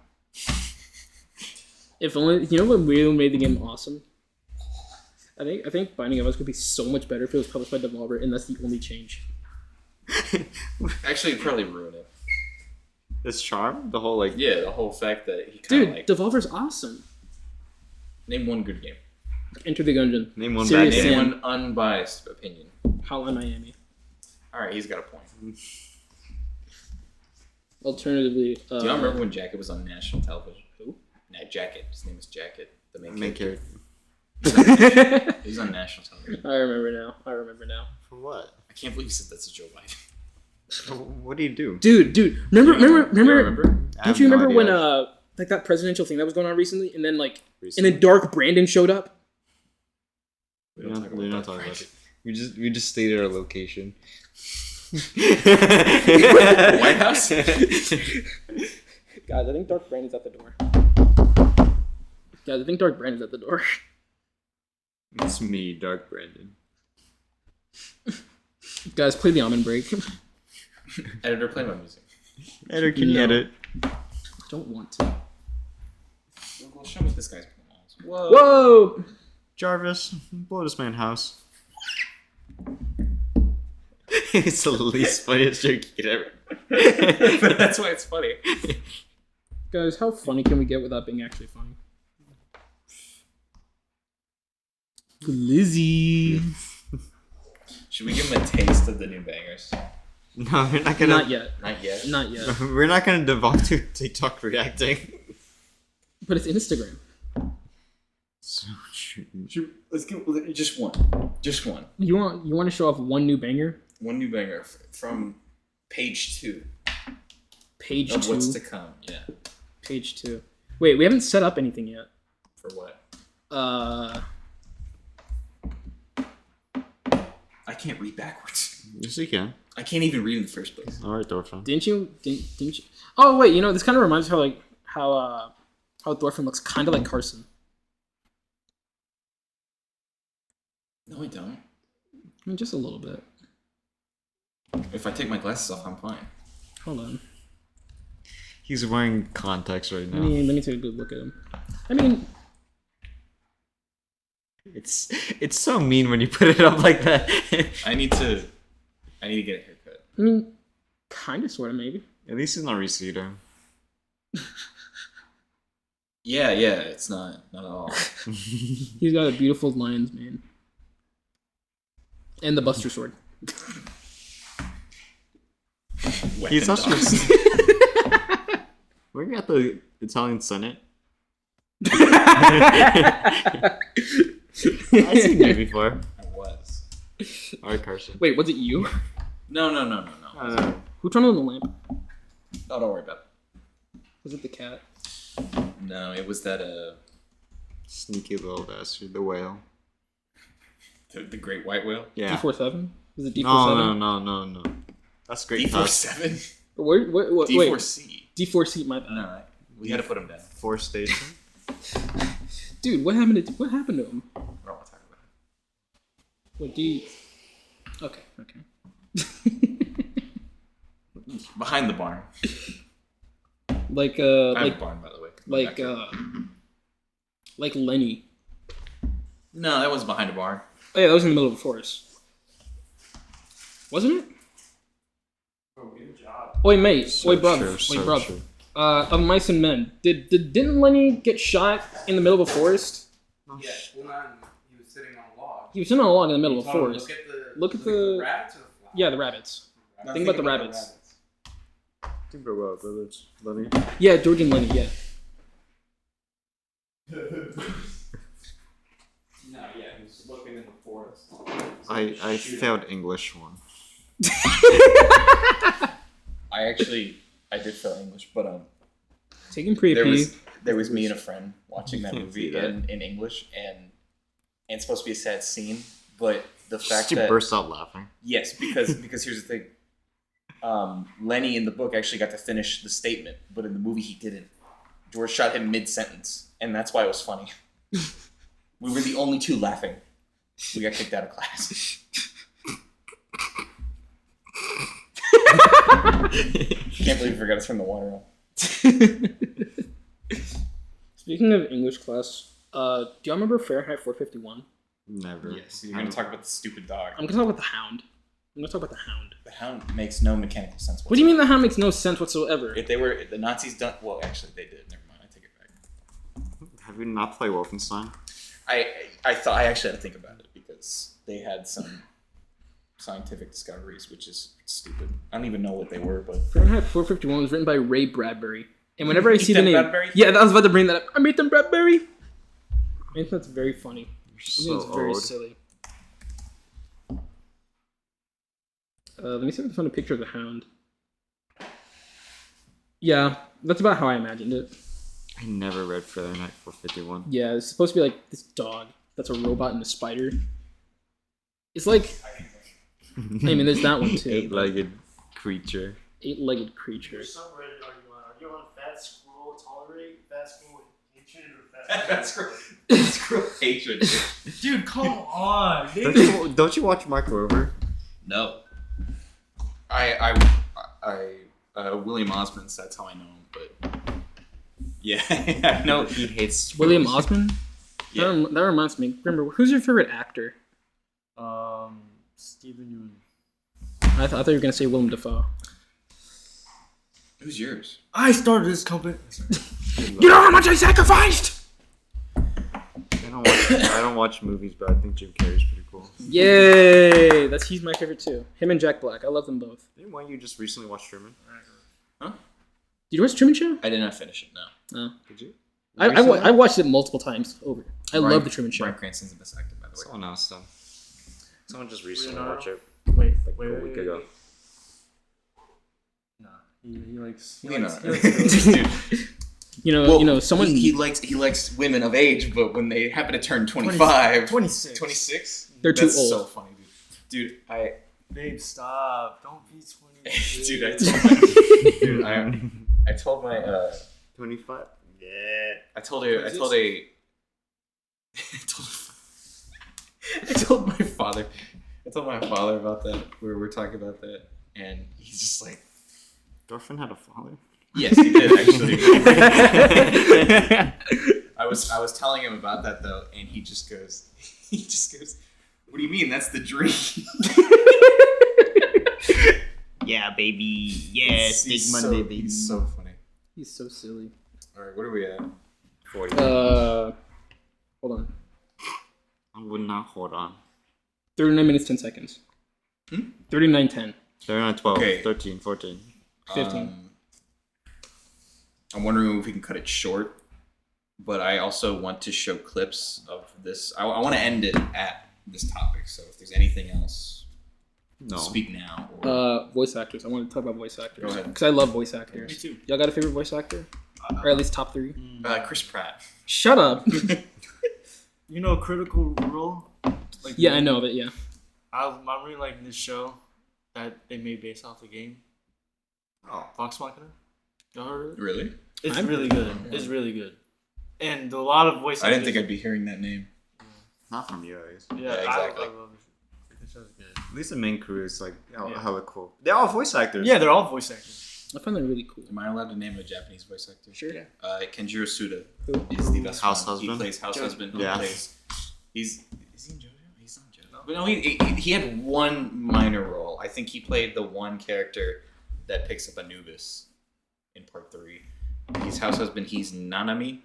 If only what really made the game awesome. I think Binding of Us could be so much better if it was published by Devolver, and that's the only change. Actually, it'd probably ruin it. His charm, the whole like. Yeah, the whole fact that he kind of Dude, like Devolver's awesome. name one good game. Enter the Gungeon. Name one Serious bad Name Sam. game. one unbiased opinion. Hotline Miami. All right, he's got a point. Alternatively, Do y'all remember when Jacket was on national television? Who? Nah, Jacket. His name is Jacket. The main Main character. character. He's on national television. I remember now. For what? I can't believe you said that's a Joe Biden. What do you do? Dude, remember? I Don't have you no remember when idea. like that presidential thing that was going on recently, and then Recently? and then Dark Brandon showed up? We don't talk We're not about talking that. about it. We just stated our location. White House? Guys, I think Dark Brandon's at the door. It's me, Dark Brandon. Guys, play the almond break. Editor, play my music. Editor, can you No. edit? Don't want to. Well, show me this guy's balls. Whoa. Whoa! Jarvis, blow this man's house. It's the least funniest joke you could ever. But that's why it's funny. Guys, how funny can we get without being actually funny? Lizzie. Should we give him a taste of the new bangers? No, we're not gonna. Not yet. Not yet. Not yet. We're not gonna devolve to TikTok reacting. But it's Instagram. So true. Let's give just one. Just one. You want to show off one new banger? One new banger from page 2 Page of 2. what's to come. Yeah. Page 2. Wait, we haven't set up anything yet. For what? I can't read backwards. Yes, you can. I can't even read in the first place. All right, Thorfinn. Didn't you? Oh wait, this kind of reminds me how Thorfinn looks kind of like Carson. No, I don't. I mean, just a little bit. If I take my glasses off, I'm fine. Hold on. He's wearing contacts right Let now. me take a good look at him. I mean, It's so mean when you put it up like that. I need to get a haircut. kind of, sort of, maybe. At least it's not receding. Yeah, it's not at all. He's got a beautiful lion's mane. And the Buster Sword. He's Weapon also. dogs. Were you at the Italian Senate? I've seen you before. I was. All right, Carson. Wait, was it you? No. Who turned on the lamp? Oh, don't worry about it. Was it the cat? No, it was that Sneaky little bastard, the whale. the great white whale. Yeah. D47? Was it D47? No. That's great. D47. Wait. D4C. D4C, my bad. No, we had to put him down. Force station. Dude, what happened to him? I don't want to talk about it. What, D... Okay. Behind the barn. I have a barn, by the way. like Lenny. No, that was behind a barn. Oh yeah, that was in the middle of a forest. Wasn't it? Oh, good job. Oi, mate. So Oi, bruv. true, Oi, so bruv. true. Of Mice and Men. Didn't Lenny get shot in the middle of a forest? Yeah, well, not, he was sitting on a log. He was sitting on a log in the middle of a So forest. Look at the rabbits or the flowers? Yeah, the rabbits. No, Think about the rabbits. Think about what, brothers? Lenny? Yeah, George and Lenny, yeah. No, yeah, he was looking in the forest. I failed English one. I actually I did fail English, but Taking pre-AP. there was me and a friend watching that Can't movie see that. in English, and it's supposed to be a sad scene, but the fact She that burst out laughing. yes, because here's the thing, Lenny in the book actually got to finish the statement, but in the movie he didn't. George shot him mid-sentence, and that's why it was funny. We were the only two laughing. We got kicked out of class. Can't believe we forgot to turn the water on. Speaking of English class, do y'all remember Fahrenheit 451? Never. Yes, you're going to talk about the stupid dog. I'm gonna talk about the Hound. The Hound makes no mechanical sense whatsoever. What do you mean the Hound makes no sense whatsoever? If they were, if the Nazis done, well, actually they did. Never mind, I take it back. Have you not played Wolfenstein? I actually had to think about it because they had some scientific discoveries, which is stupid. I don't even know what they were, but Fahrenheit 451 was written by Ray Bradbury. And whenever I see the Ethan name... Bradbury? Yeah, I was about to bring that up. I'm Ethan Bradbury! I think that's very funny. I think So it's very old. silly. Let me see if I can find a picture of the Hound. Yeah, that's about how I imagined it. I never read Fahrenheit 451. Yeah, it's supposed to be like this dog that's a robot and a spider. It's like... I mean, there's that one too. Eight-legged creature. Eight-legged creature. Which subreddit are you on? Are you on Fat Squirrel Tolerate? Fat Squirrel with Hatred or that's cruel hatred. Dude, come on. Don't you watch Mark Rover? No. William Osmond, that's how I know him, but yeah, I know. He hates William squirrels. Osmond? Yeah. That reminds me. Remember, who's your favorite actor? Stephen Ewan. I thought you were going to say Willem Dafoe. Who's yours? I started this company. You know how much I sacrificed? I don't watch movies, but I think Jim Carrey's pretty cool. Yay! He's my favorite too. Him and Jack Black. I love them both. Didn't one you just recently watch Truman? Did you watch Truman Show? I did not finish it. No. No. Did you? I watched it multiple times over. I love the Truman Show. Bryan Cranston's the best actor, by the way. Someone else done. Someone just recently Leonardo? watched it. Wait, Like a week ago. Nah, he likes. You know. Someone. He likes women of age, but when they happen to turn 25, 26. 26, They're too that's old. so funny, dude. Babe, stop. Don't be 26. Dude, I told my 25? Yeah. I told my father about that. We're talking about that, and he's just like, Thorfinn had a father? yes, he did actually. I was telling him about that though, and he just goes, what do you mean? That's the dream. Yeah, baby. Yeah, He's Monday, baby. He's so funny. He's so silly. All right, what are we at? 40. Hold on. I would not hold on. 39 minutes 10 seconds. 39:10. 39, 12, Okay. 13, 14. 15. I'm wondering if we can cut it short, but I also want to show clips of this. I want to end it at this topic. So if there's anything else, No. speak now. Or, Voice actors. I want to talk about voice actors. Go ahead. Because I love voice actors. Me too. Y'all got a favorite voice actor? Or at least top 3? Chris Pratt. Shut up. You know Critical Role? Like Yeah, I know of it, yeah. I'm really liking this show that they made based off the game. Oh. Vox Machina. Y'all heard of it? Really? It's I'm- really good. It's really good. And a lot of voice I didn't think actors- I'd be hearing that name. Not from you, at least. Yeah, exactly. I love it. This show's good. At least the main crew is like Yeah. hella cool. They're all voice actors. Yeah, they're all voice actors. I find that really cool. Am I allowed to name a Japanese voice actor? Sure. Yeah. Kenjiro Suda Who? is the best House one. husband? He plays House Husband. Yeah. Is he in JoJo? He's not JoJo. But no, he had one minor role. I think he played the one character that picks up Anubis in part 3. He's House Husband. He's Nanami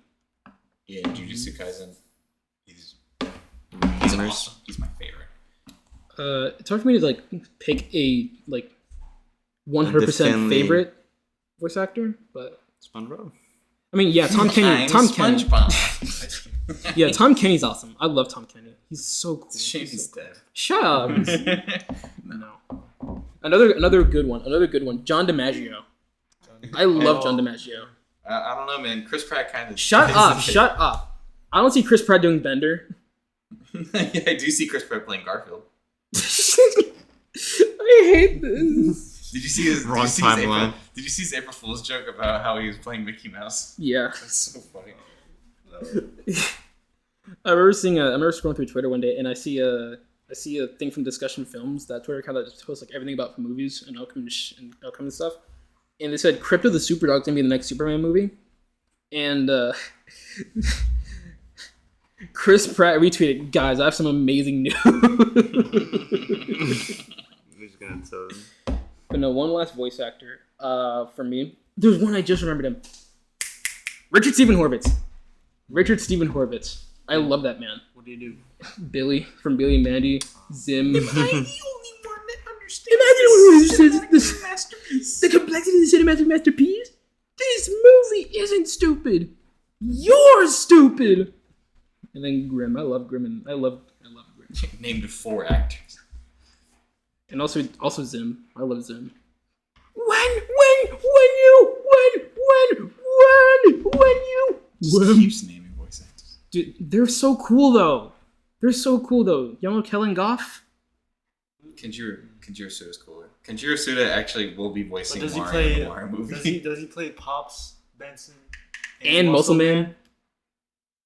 in Jujutsu Kaisen. He's awesome. He's my favorite. It's hard for me to pick a 100% Definitively. favorite voice actor, but SpongeBob. I mean, yeah, Tom Kenny. I'm Tom Kenny. SpongeBob. Yeah, Tom Kenny's awesome. I love Tom Kenny. He's so cool. It's a shame He's he's so cool. dead. Shut up. No. Another good one. John DiMaggio. I love John DiMaggio. I don't know, man. Chris Pratt kind of. Shut up. I don't see Chris Pratt doing Bender. Yeah, I do see Chris Pratt playing Garfield. I hate this. Did you see his Wrong timeline? Did you see his April Fool's joke about how he was playing Mickey Mouse? Yeah. That's so funny. I remember scrolling through Twitter one day and I see a thing from Discussion Films that Twitter kind of just posts like everything about movies and upcoming stuff. And they said Crypto the Superdog's gonna be the next Superman movie. And Chris Pratt retweeted, guys, I have some amazing news. Who's gonna tell them? But no, one last voice actor for me. There's one I just remembered him. Richard Stephen Horvitz. I love that man. What do you do? Billy from Billy and Mandy. Zim. Am I the only one that understands this masterpiece? The complexity of the cinematic masterpiece? This movie isn't stupid. You're stupid. And then Grimm. I love Grimm. I love Grimm. Named 4 actors. And also Zim. I love Zim. Just keeps naming voice actors. Dude, they're so cool though. Y'all know Kellen Goff? Kenjiro Suda's cooler. Kenjiro Suda actually will be voicing Does he Mario play? in the Mario movie. Does he play Pops Benson And Muscle Man?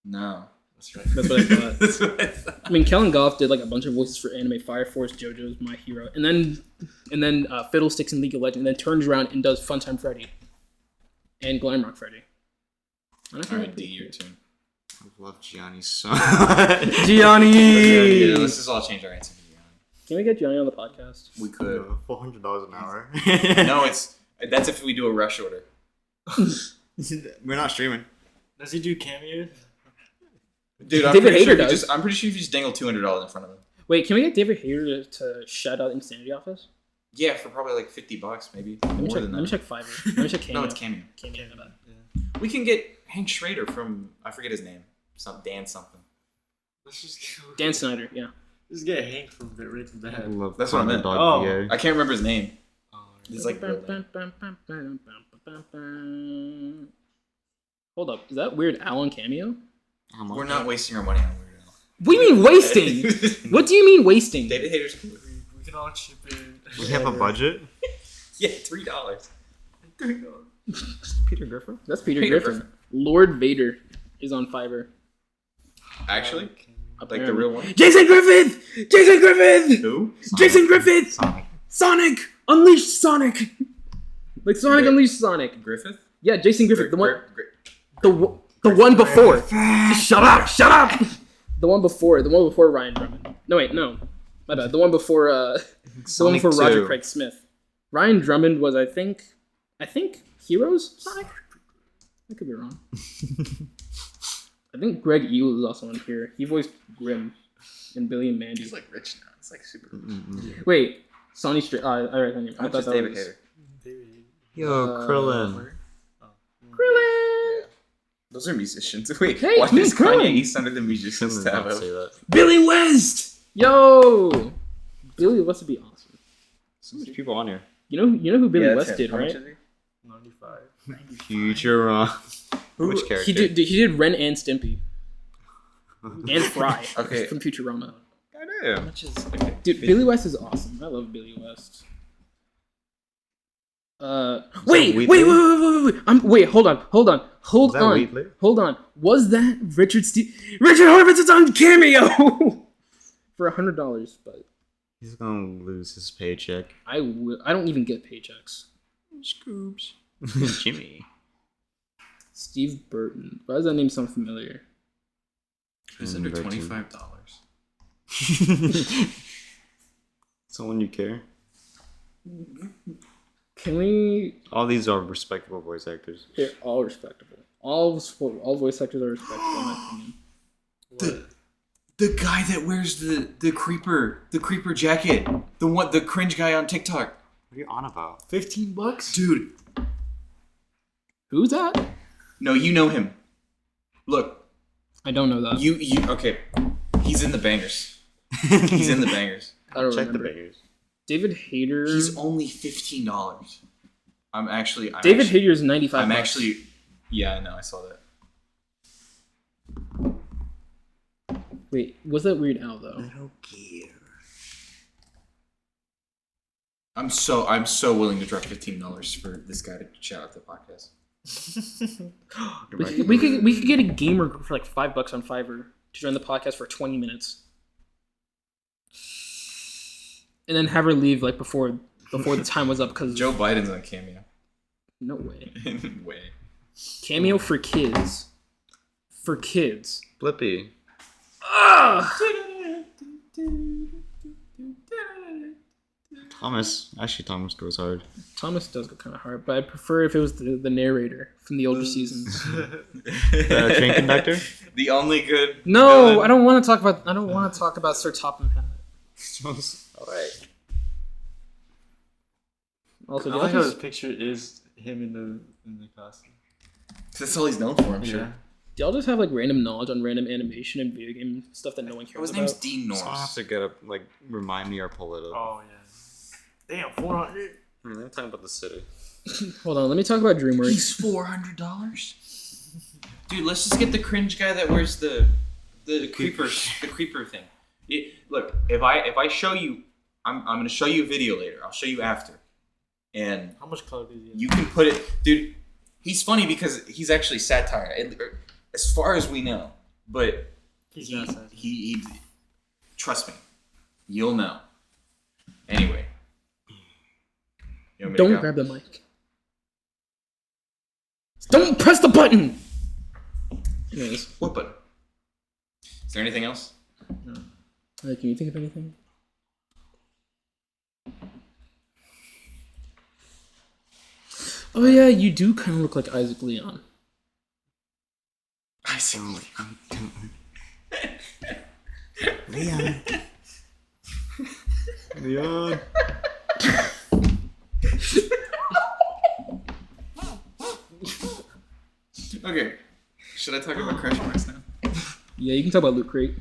No. That's right. That's what I thought. That's what I thought. I mean, Kellen Goff did like a bunch of voices for anime, Fire Force, JoJo's My Hero, and then Fiddlesticks in League of Legends, and then turns around and does Funtime Freddy and Glamrock Freddy. Alright, D, your turn. I love Gianni so Gianni! Yeah, let's just all change our answer to Gianni. Can we get Gianni on the podcast? We could. $400 an hour. No, that's if we do a rush order. We're not streaming. Does he do cameos? Dude, I'm David pretty sure Hayter if you does. I'm pretty sure if you just dangle $200 in front of him. Wait, can we get David Hayter to shout out Insanity Office? Yeah, for probably like $50, maybe. Let me More check. than Let me that. check Fiverr. Let me check Cameo. No, it's Cameo. Cameo. Yeah. We can get Hank Schrader from I forget his name. Dan something. Let's just Dan Snyder. Yeah. Just get Hank from Breaking I Bad. love That's what I meant. Dog Oh. VA. I can't remember his name. Oh, It's like real name. Hold up. Is that Weird Al on Cameo? How much? We're not wasting our money on Weird Al. What do you mean wasting? What do you mean wasting? David Hayter's cool. we can all chip in. We have a budget? Yeah, $3. Peter Griffin? That's Peter Peter Griffin. Lord Vader is on Fiverr. Actually? Like the real one? Jason Griffith! Jason Griffith! Who? Jason Griffith! Sonic. Sonic! Unleash Sonic! Like Sonic Unleashed Sonic. Griffith? Yeah, Jason Griffith. The one before. Shut up! The one before Ryan Drummond. No, wait, no. My bad. The one before Sonic Roger 2. Craig Smith. Ryan Drummond was, I think Heroes Sonic? I could be wrong. I think Greg Eel is also on here. He voiced Grimm in Billy and Mandy. He's like rich now. It's like super rich. Wait, Sonny Straight. I read that name. I Not thought just that David was Hayter. Yo, Krillin. Krillin. Those are musicians. Wait, Hey, why it's is me, Kanye Krillin. East under the musicians Krillin tab? don't say that. Billy West. Yo, Billy West would be awesome. So many people on here. You know who Billy West did, right? 95. Future. Which character? He did Ren and Stimpy and Fry. Okay. From Futurama. I know. How much is okay? Dude, Billy West is awesome. I love Billy West. Wait. Hold on. Is that Wheatley? Hold on. Was that Richard Horvitz is on Cameo for $100? But He's gonna lose his paycheck. I don't even get paychecks. Scoops. Jimmy. Steve Burton. Why does that name sound familiar? It's under Burton. $25. Someone you care? Can we? All these are respectable voice actors. They're all respectable. All voice actors are respectable in my opinion. The guy that wears the creeper jacket, the cringe guy on TikTok, What are you on about? $15? dude. Who's that? No, you know him. Look, I don't know that. you okay? He's in the bangers. He's in the bangers. I don't Check the remember. bangers. David Hayter. He's only $15. David Hayter is $95. I'm actually. Yeah, I know. I saw that. Wait, was that Weird Al though? I don't care. I'm so willing to drop $15 for this guy to shout out the podcast. We could get a gamer for like $5 on Fiverr to join the podcast for 20 minutes, and then have her leave like before the time was up because Joe Biden's on Cameo. No way. Way. Cameo for kids. For kids. Blippi. Ugh! Thomas goes hard. Thomas does go kind of hard, but I'd prefer if it was the narrator from the older seasons. The train conductor. The only good. No, villain. I don't want to talk about Sir Topham Hatt. All right. Also, I do like how y'all his just, picture is him in the costume. That's all he's known for, I'm sure. Yeah. do y'all just have like random knowledge on random animation and video game stuff that no one Oh, cares his name's about? Dean Someone has Norris. to get up, remind me or pull it up. Oh yeah. Damn, 400. I'm talking about the city. Hold on, let me talk about DreamWorks. He's $400. Dude, let's just get the cringe guy that wears the creeper thing. Look, if I show you, I'm gonna show you a video later. I'll show you after, and How much color does he have? you can put it, dude. He's funny because he's actually satire, as far as we know. But He's not satire. he trust me, you'll know. Anyway, you want me to Don't go? grab the mic. Don't press the button! Anyways, What button? Is there anything else? can you think of anything? Oh yeah, you do kind of look like Isaac Leon. I see. Leon. Leon. Okay. Should I talk about Crash Marks now? Yeah, you can talk about Loot Crate.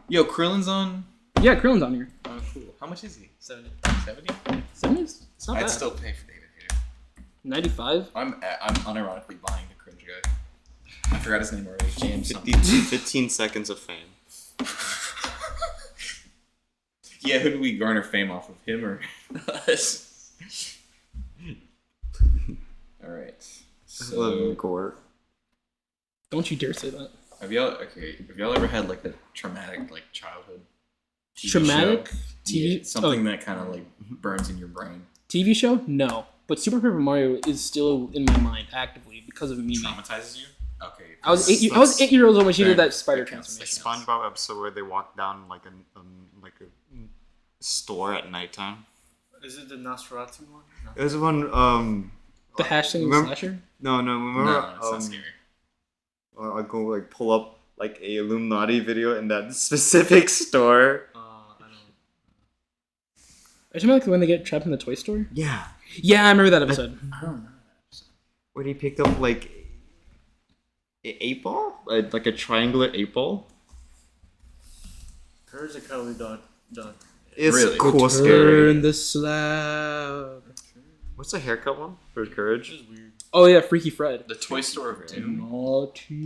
Yo, Krillin's on. Yeah, Krillin's on here. Oh, cool. How much is he? 70. 70? 70s? It's not I'd bad. still pay for David Hayter. 95? I'm unironically buying the cringe guy. I forgot his name already. James something. 15 seconds of fame. Yeah, who do we garner fame off of? Him or us? Alright. So, Gore. Don't you dare say that. have y'all ever had like a traumatic childhood? TV Traumatic show? TV Yeah, something that kind of burns in your brain. TV show? No. But Super Paper Mario is still in my mind actively because of Mimi. Traumatizes you? Okay. I was 8 years old when she did that spider That counts. transformation. SpongeBob episode where they walk down like a store at nighttime. Is it the Nosferatu one? No. There's one. The hashtag remember- slasher? No, remember. No, it's not scary. I'll go pull up a Illuminati video in that specific store. I don't. Are you talking about when they get trapped in the toy store? Yeah, Yeah, I remember that episode. I don't know. where he picked up a 8 ball, like a triangular 8 ball. Courage the Cowardly Dog. It's Really? cool, scary. Turn the slab. What's the haircut one for Courage? Which is weird. Oh yeah, Freaky Fred. The Toy Store of Doom. Naughty.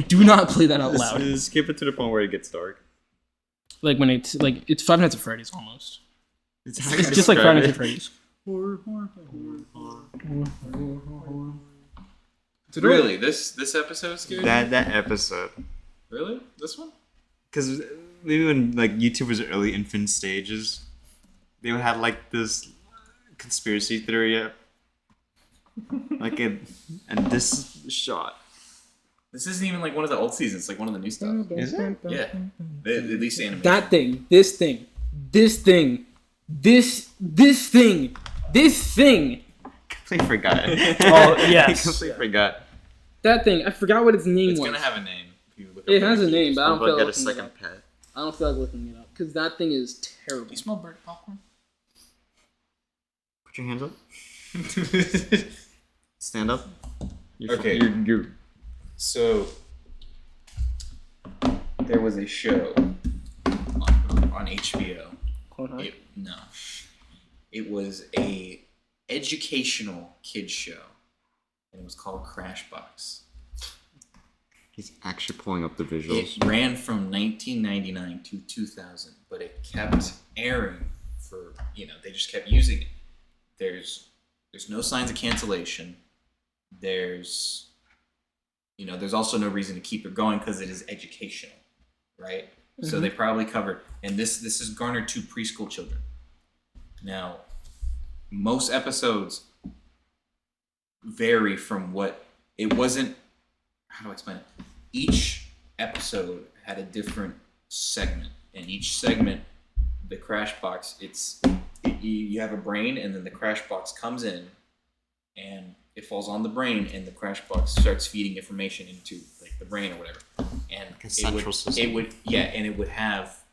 Do not play that out loud. Skip it to the point where it gets dark. Like when it's it's Five Nights at Freddy's almost. It's It's just like Five Nights at Freddy's. Really? This episode scared you? that episode. Really? This one? Because maybe when YouTube was early infant stages, they had this conspiracy theory, and this shot. This isn't even one of the old seasons. It's one of the new stuff. Is it? Yeah. At least animation. That thing. This thing. This thing. This thing. This thing. Completely forgot. Oh, yes. Completely forgot. That thing. I forgot what its name It's was. gonna have a name. If you look It up has the a name, but I don't I'll feel get like a looking it second up. pet. I don't feel like looking it up because that thing is terrible. Do you smell burnt popcorn? Put your hands up. Stand up. Okay. You're So there was a show on HBO. Clone High? It was a educational kids show, and it was called Crashbox. He's actually pulling up the visuals. It ran from 1999 to 2000, but it kept airing for, they just kept using it. There's no signs of cancellation. There's also no reason to keep it going because it is educational, right? Mm-hmm. So they probably covered, and this has garnered 2 preschool children. Now, most episodes vary from what it wasn't. How do I explain it? Each episode had a different segment, and each segment, the crash box, you have a brain, and then the crash box comes in, and it falls on the brain, and the crash box starts feeding information into like the brain or whatever, and like a central system. It would have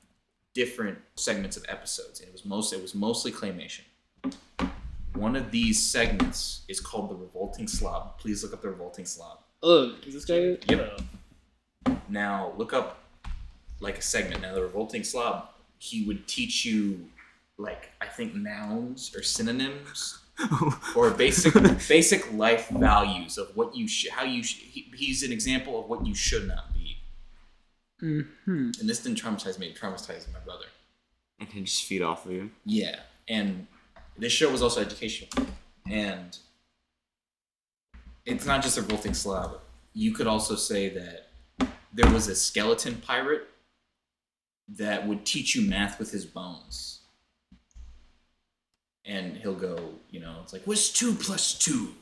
different segments of episodes, and it was mostly claymation. One of these segments is called the Revolting Slob. Please look up the Revolting Slob. Is this guy? Yep. Now look up like a segment. Now the Revolting Slob, he would teach you like I think nouns or synonyms or basic life values of what you he's an example of what you should not be. Mm-hmm. And this didn't traumatize me. It traumatized my brother. And he just feed off of you. Yeah, and this show was also educational, and it's not just a Revolting Slob. You could also say that there was a skeleton pirate that would teach you math with his bones. And he'll go, it's like, what's 2 plus 2?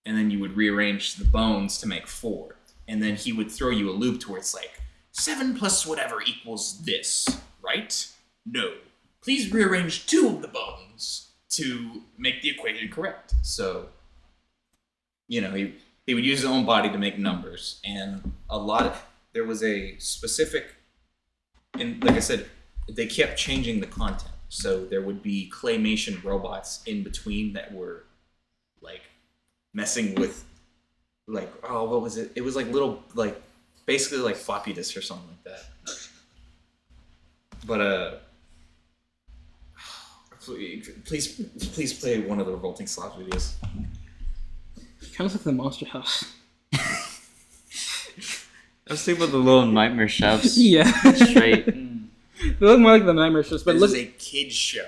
And then you would rearrange the bones to make 4. And then he would throw you a loop to where it's like, 7 plus whatever equals this, right? No. Please rearrange 2 of the bones to make the equation correct. So, he would use his own body to make numbers. And there was a specific, and like I said, they kept changing the content. So there would be claymation robots in between that were like messing with what was it? It was like little, like basically like floppy disks or something like that. But please play one of the Revolting Slob videos. Kind of like the Monster House. I was thinking about the little nightmare chefs. Yeah. Straight. They look more like the Nightmare Chefs, but This is a kid's show.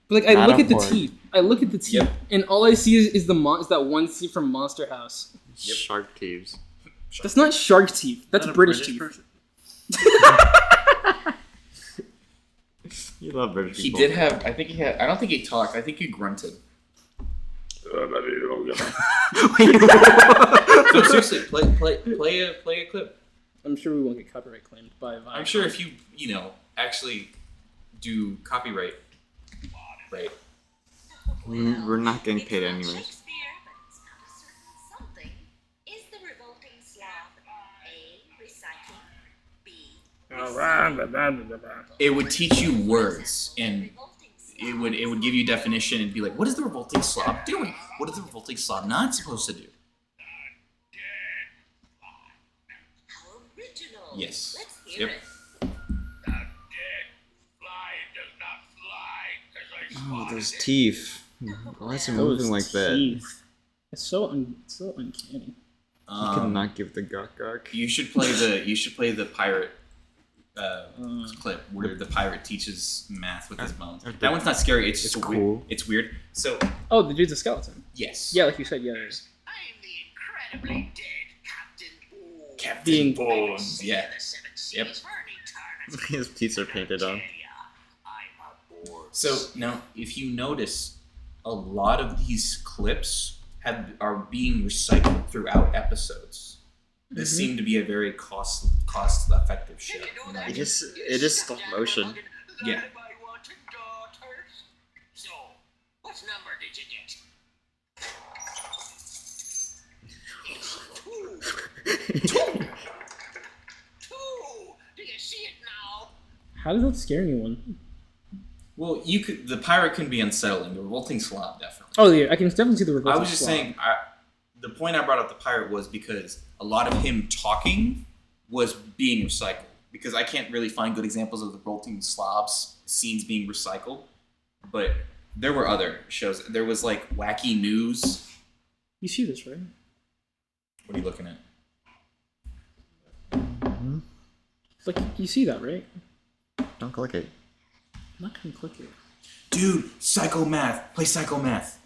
But I Not look at the important. teeth. I look at the teeth, Yep. and all I see is that one scene from Monster House. Yep. Shark thieves. That's not shark teeth. That's Not a British teeth. person? You love British He people. did have. I don't think he talked. I think he grunted. So seriously, play a clip. I'm sure we won't get copyright claimed by Viacom. I'm sure if you actually do copyright, right? We're not getting paid anyways. Shakespeare, but it's not a certain something. Is the Revolting Slob A, recycling, B, It would teach you words, and it would give you definition and be like, what is the Revolting Slob doing? What is the Revolting Slob not supposed to do? How original. Yes. Let's hear Yep. it. Oh, those teeth. Why is it Those moving like that? teeth. It's so uncanny. You could not give the gawk. You should play the pirate clip where the pirate teaches math with his bones. That one's not scary. It's just It's weird. cool. It's weird. So Oh, the dude's a skeleton. yes. Yeah, like you said. Yeah. I am the incredibly dead Captain Captain Being- Bones. Yeah. Yep. His teeth are painted on. So now, if you notice, a lot of these clips are being recycled throughout episodes. This seemed to be a very cost effective show. It is stop motion. Yeah. So, what number did you get? Two. Do you see it now? How does that scare anyone? Well, the pirate can be unsettling. The Revolting Slob definitely. Oh yeah, I can definitely see the revolting. I was just slob. saying. The point I brought up the pirate was because a lot of him talking was being recycled. Because I can't really find good examples of the Revolting Slob's scenes being recycled, but There were other shows. There was like Wacky News. You see this, right? What are you looking at? Like, you see that, right? Don't click it. I'm not gonna click it. Dude, Psychomath. Play Psychomath.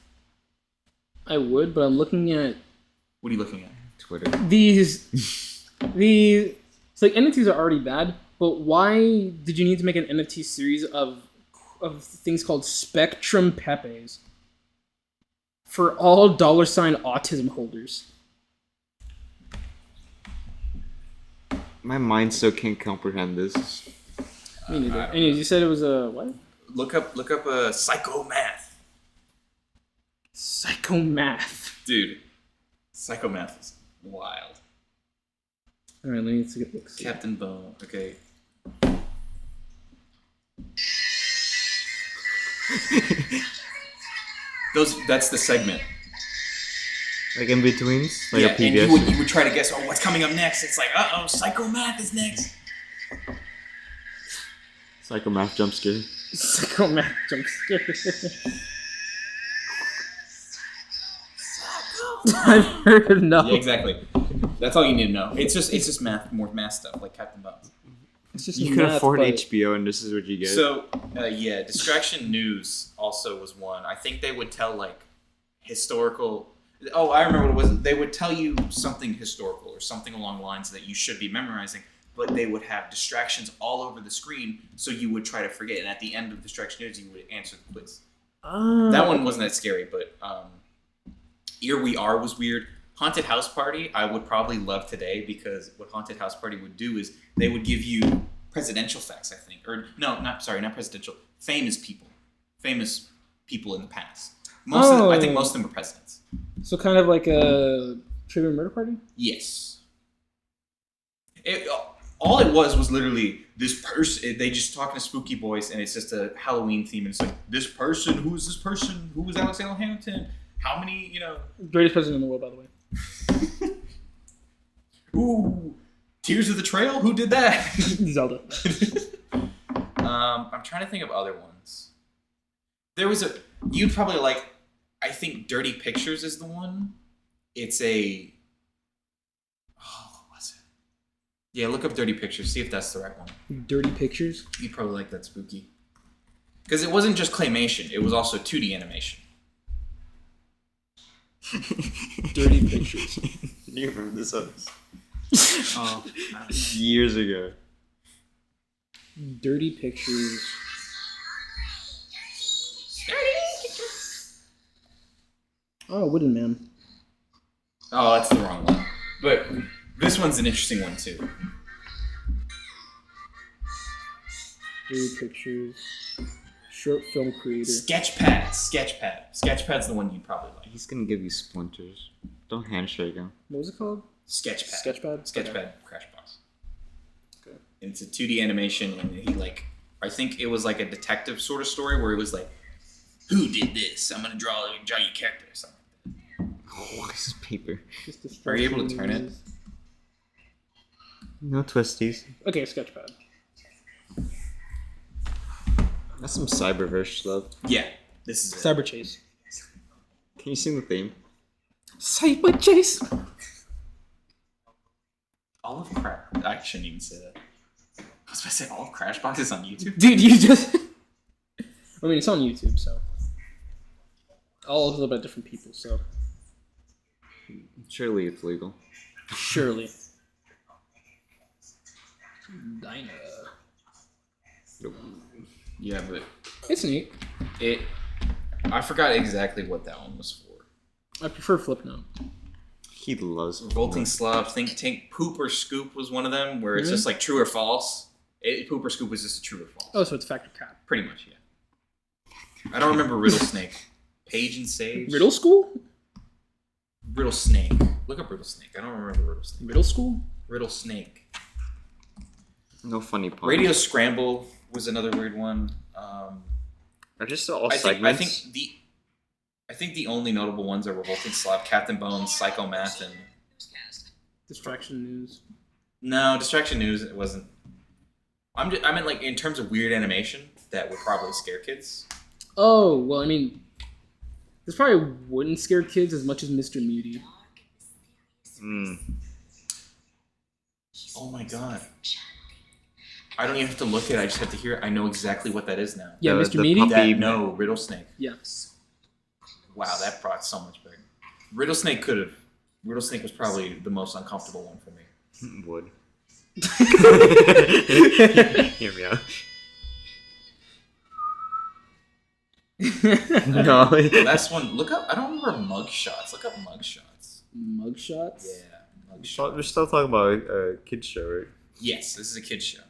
I would, but I'm looking at What are you looking at? Twitter. these. It's like NFTs are already bad, but why did you need to make an NFT series of things called Spectrum Pepes for all $ autism holders? My mind still can't comprehend this. Me neither. Anyways, you said it was a what? Look up Psychomath. Psychomath. Dude, Psychomath is wild. All right, let me take a look. Captain Bone. Okay. That's the segment. Like in betweens? Like Yeah, a and PBS? you would try to guess, oh, what's coming up next? It's like, uh-oh, Psychomath is next. Psychomath jump scare. Psychomath jump scare. I've heard enough. Yeah, exactly. That's all you need to know. It's just more math stuff, like Captain Bones. It's just You can math, afford but- HBO and this is what you get. So, yeah, Distraction News also was one. I think they would tell, like, historical... Oh, I remember what it was. They would tell you something historical or something along the lines that you should be memorizing, but they would have distractions all over the screen, so you would try to forget. And at the end of Distraction News, you would answer the quiz. That one wasn't that scary, but Here We Are was weird. Haunted House Party, I would probably love today, because what Haunted House Party would do is they would give you presidential facts, I think. Or, no, not presidential. Famous people in the past. I think most of them were presidents. So kind of like a trivia murder party? Yes. All it was literally this person. They just talk in a spooky voice, and it's just a Halloween theme. And it's like, this person, who is this person? Who was Alexander Hamilton? How many, Greatest president in the world, by the way. Ooh, Tears of the Trail? Who did that? Zelda. I'm trying to think of other ones. There was you'd probably like, I think Dirty Pictures is the one. It's what was it? Yeah, look up Dirty Pictures, see if that's the right one. Dirty Pictures? You'd probably like that, spooky. Because it wasn't just claymation, it was also 2D animation. Dirty Pictures. You remember this us? Oh, Years ago. Dirty Pictures. Oh, Wooden Man. Oh, that's the wrong one. But this one's an interesting one too. Dirty Pictures. Short film creator. Sketchpad's the one you'd probably like. He's gonna give you splinters. Don't handshake him. What was it called? Sketchpad. Okay. Crashbox. Okay. And it's a 2D animation, and I think it was like a detective sort of story where it was like, who did this? I'm gonna draw your character or something. Oh, this is paper. Are you able to turn it? No twisties. Okay, Sketchpad. That's some Cyberverse stuff. Yeah, this is it. Cyber Chase. Can you sing the theme? Cyber Chase. All of Crash. I shouldn't even say that. I was about to say all of Crashbox is on YouTube. Dude, you just... I mean, it's on YouTube, so... All a little bit different people, so... Surely it's legal. Surely. Dinah. Nope. Yeah, but It's neat. I forgot exactly what that one was for. I prefer Flipnote. He loves Revolting Slob, Think Tank, Poop or Scoop was one of them, where it's Really? just like true or false. Poop or Scoop was just a true or false. Oh, so it's Factor Cap. Pretty much, yeah. I don't remember Riddle Snake. Page and Sage? Riddle School? Riddle Snake. Look up Riddle Snake. I don't remember Riddle Snake. Middle School? Riddle Snake. no funny puns. Radio Scramble was another weird one. Are just all I segments? think the only notable ones are Revolting Slob, Captain Bones, Psychomath, and Distraction News. no, Distraction News. It wasn't. I meant like in terms of weird animation that would probably scare kids. Oh, well, I mean, this probably wouldn't scare kids as much as Mr. Muty. Oh my god. I don't even have to look at it. I just have to hear it. I know exactly what that is now. Yeah, The- Mr. the Meaty? puppy- No, Riddlesnake. Yeah. Wow, that brought so much back. Riddlesnake could have. Riddlesnake was probably the most uncomfortable one for me. Would. Hear me out. No. Last one. Look up. I don't remember mugshots. Look up mugshots. Mugshots? Yeah, mugshots. We're still talking about a kid's show, right? Yes, this is a kid's show.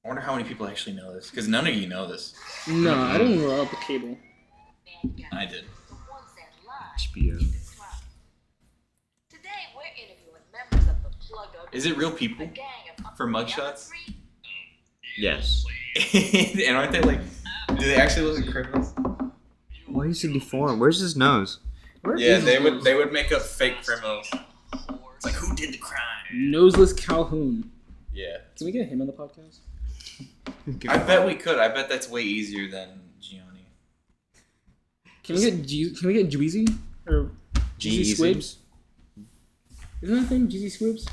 I wonder how many people actually know this, because none of you know this. No, I didn't grow up with cable. I did. The ones that lie HBO. in the club. Today we're interviewing members of the Plug Up, Is it real a people gang of for mugshots? Yes. And aren't they like? Do they actually look like criminals? Why is he deformed? Where's his nose? Where Yeah, is they this? would make up fake criminals. It's like, who did the crime? Noseless Calhoun. Yeah. Can we get him on the podcast? I bet we could. I bet that's way easier than Gianni. Can we get Jeezy? Or Jeezy Jeezy? Squibs? Isn't that his name? Jeezy Squibs?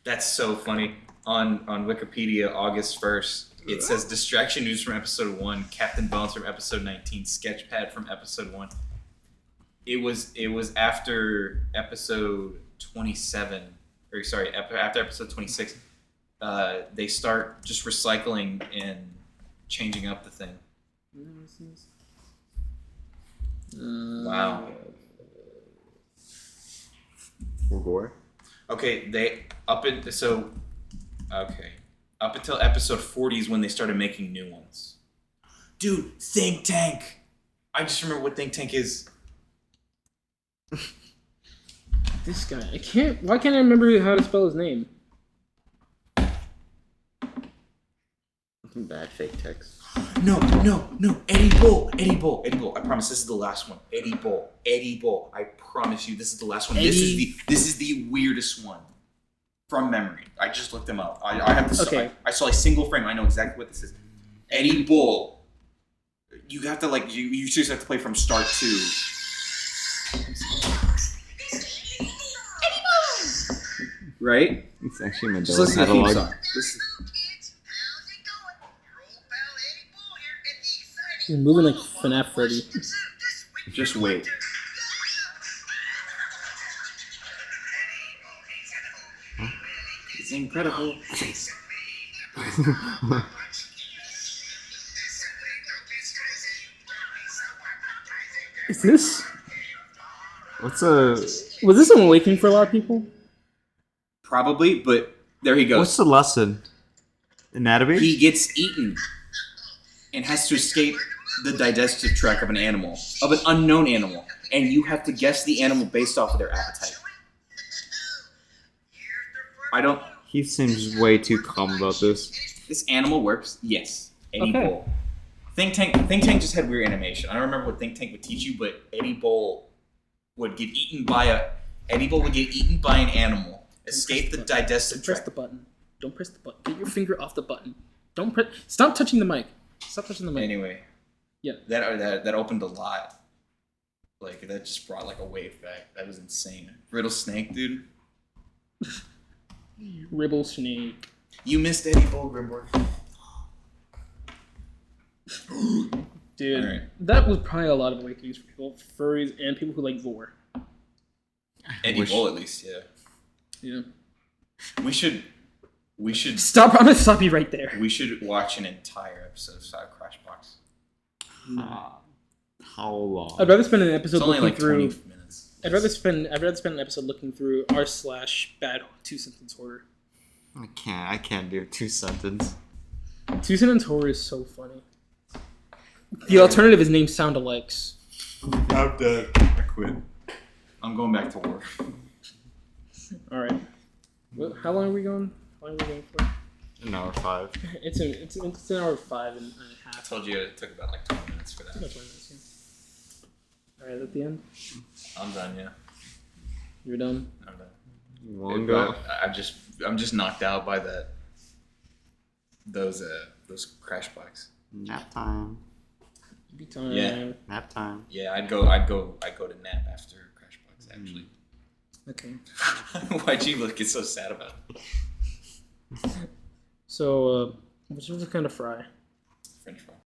That's so funny. On Wikipedia, August 1st, it says Distraction News from episode 1, Captain Bones from episode 19, Sketchpad from episode 1. It was after episode 27, or sorry, after episode 26. They start just recycling and changing up the thing. Wow. For gore? Okay, up until episode 40 is when they started making new ones. Dude, Think Tank. I just remember what Think Tank is. This guy. Why can't I remember how to spell his name? Bad fake text. No. Eddie Bull. I promise this is the last one. Eddie Bull. I promise you this is the last one. This is the weirdest one. From memory. I just looked him up. I have to Okay. I saw a single frame. I know exactly what this is. Eddie Bull. You have to you just have to play from start to. Right? It's actually Just Mandela listen to the theme catalog. song. Listen. He's moving like FNAF Freddy. Just wait. It's incredible. Is this? Was Was this an awakening for a lot of people? Probably, but there he goes. what's the lesson? Anatomy? He gets eaten and has to escape the digestive tract of an animal, of an unknown animal, and you have to guess the animal based off of their appetite. He seems way too calm about this. This animal works. Yes. Eddie Okay. Bull. Think Tank just had weird animation. I don't remember what Think Tank would teach you, but Eddie Bull would get eaten by an animal, escape the digestive Press tract. the button. Don't press the button. Get your finger off the button. Don't press. Stop touching the mic. Stop touching the mic. Anyway. Yeah. That opened a lot. Like that just brought like a wave back. That was insane. Riddle Snake, dude. Ribble Snake. You missed Eddie Bull, Grimborg. Dude, Alright. that was probably a lot of awakenings for people, furries, and people who like gore. Eddie Bull, at least, yeah. Yeah. We should Stop! I'm gonna stop you right there. we should watch an entire episode of Side Crashbox. How long? I'd rather spend an episode It's only looking like through. 20 minutes. I'd rather spend an episode looking through r/bad 2-sentence horror. I can't do a 2-sentence. 2-sentence horror is so funny. The alternative is named sound-alikes. I'm done. I quit. I'm going back to work. All right. Well, how long are we going? How long are we going for? An hour 5. It's an hour 5 and a I half. told you it took about like 20 minutes for that. About 20 minutes, yeah. All right, at the end, I'm done, yeah. you're done. I'm done. Long go. I'm just knocked out by those those crash blacks. Nap time. Be time. Yeah. Nap time. Yeah, I'd go to nap after crash blacks. Actually, Okay. why'd you look so sad about it? So, which kind of fry? French fry.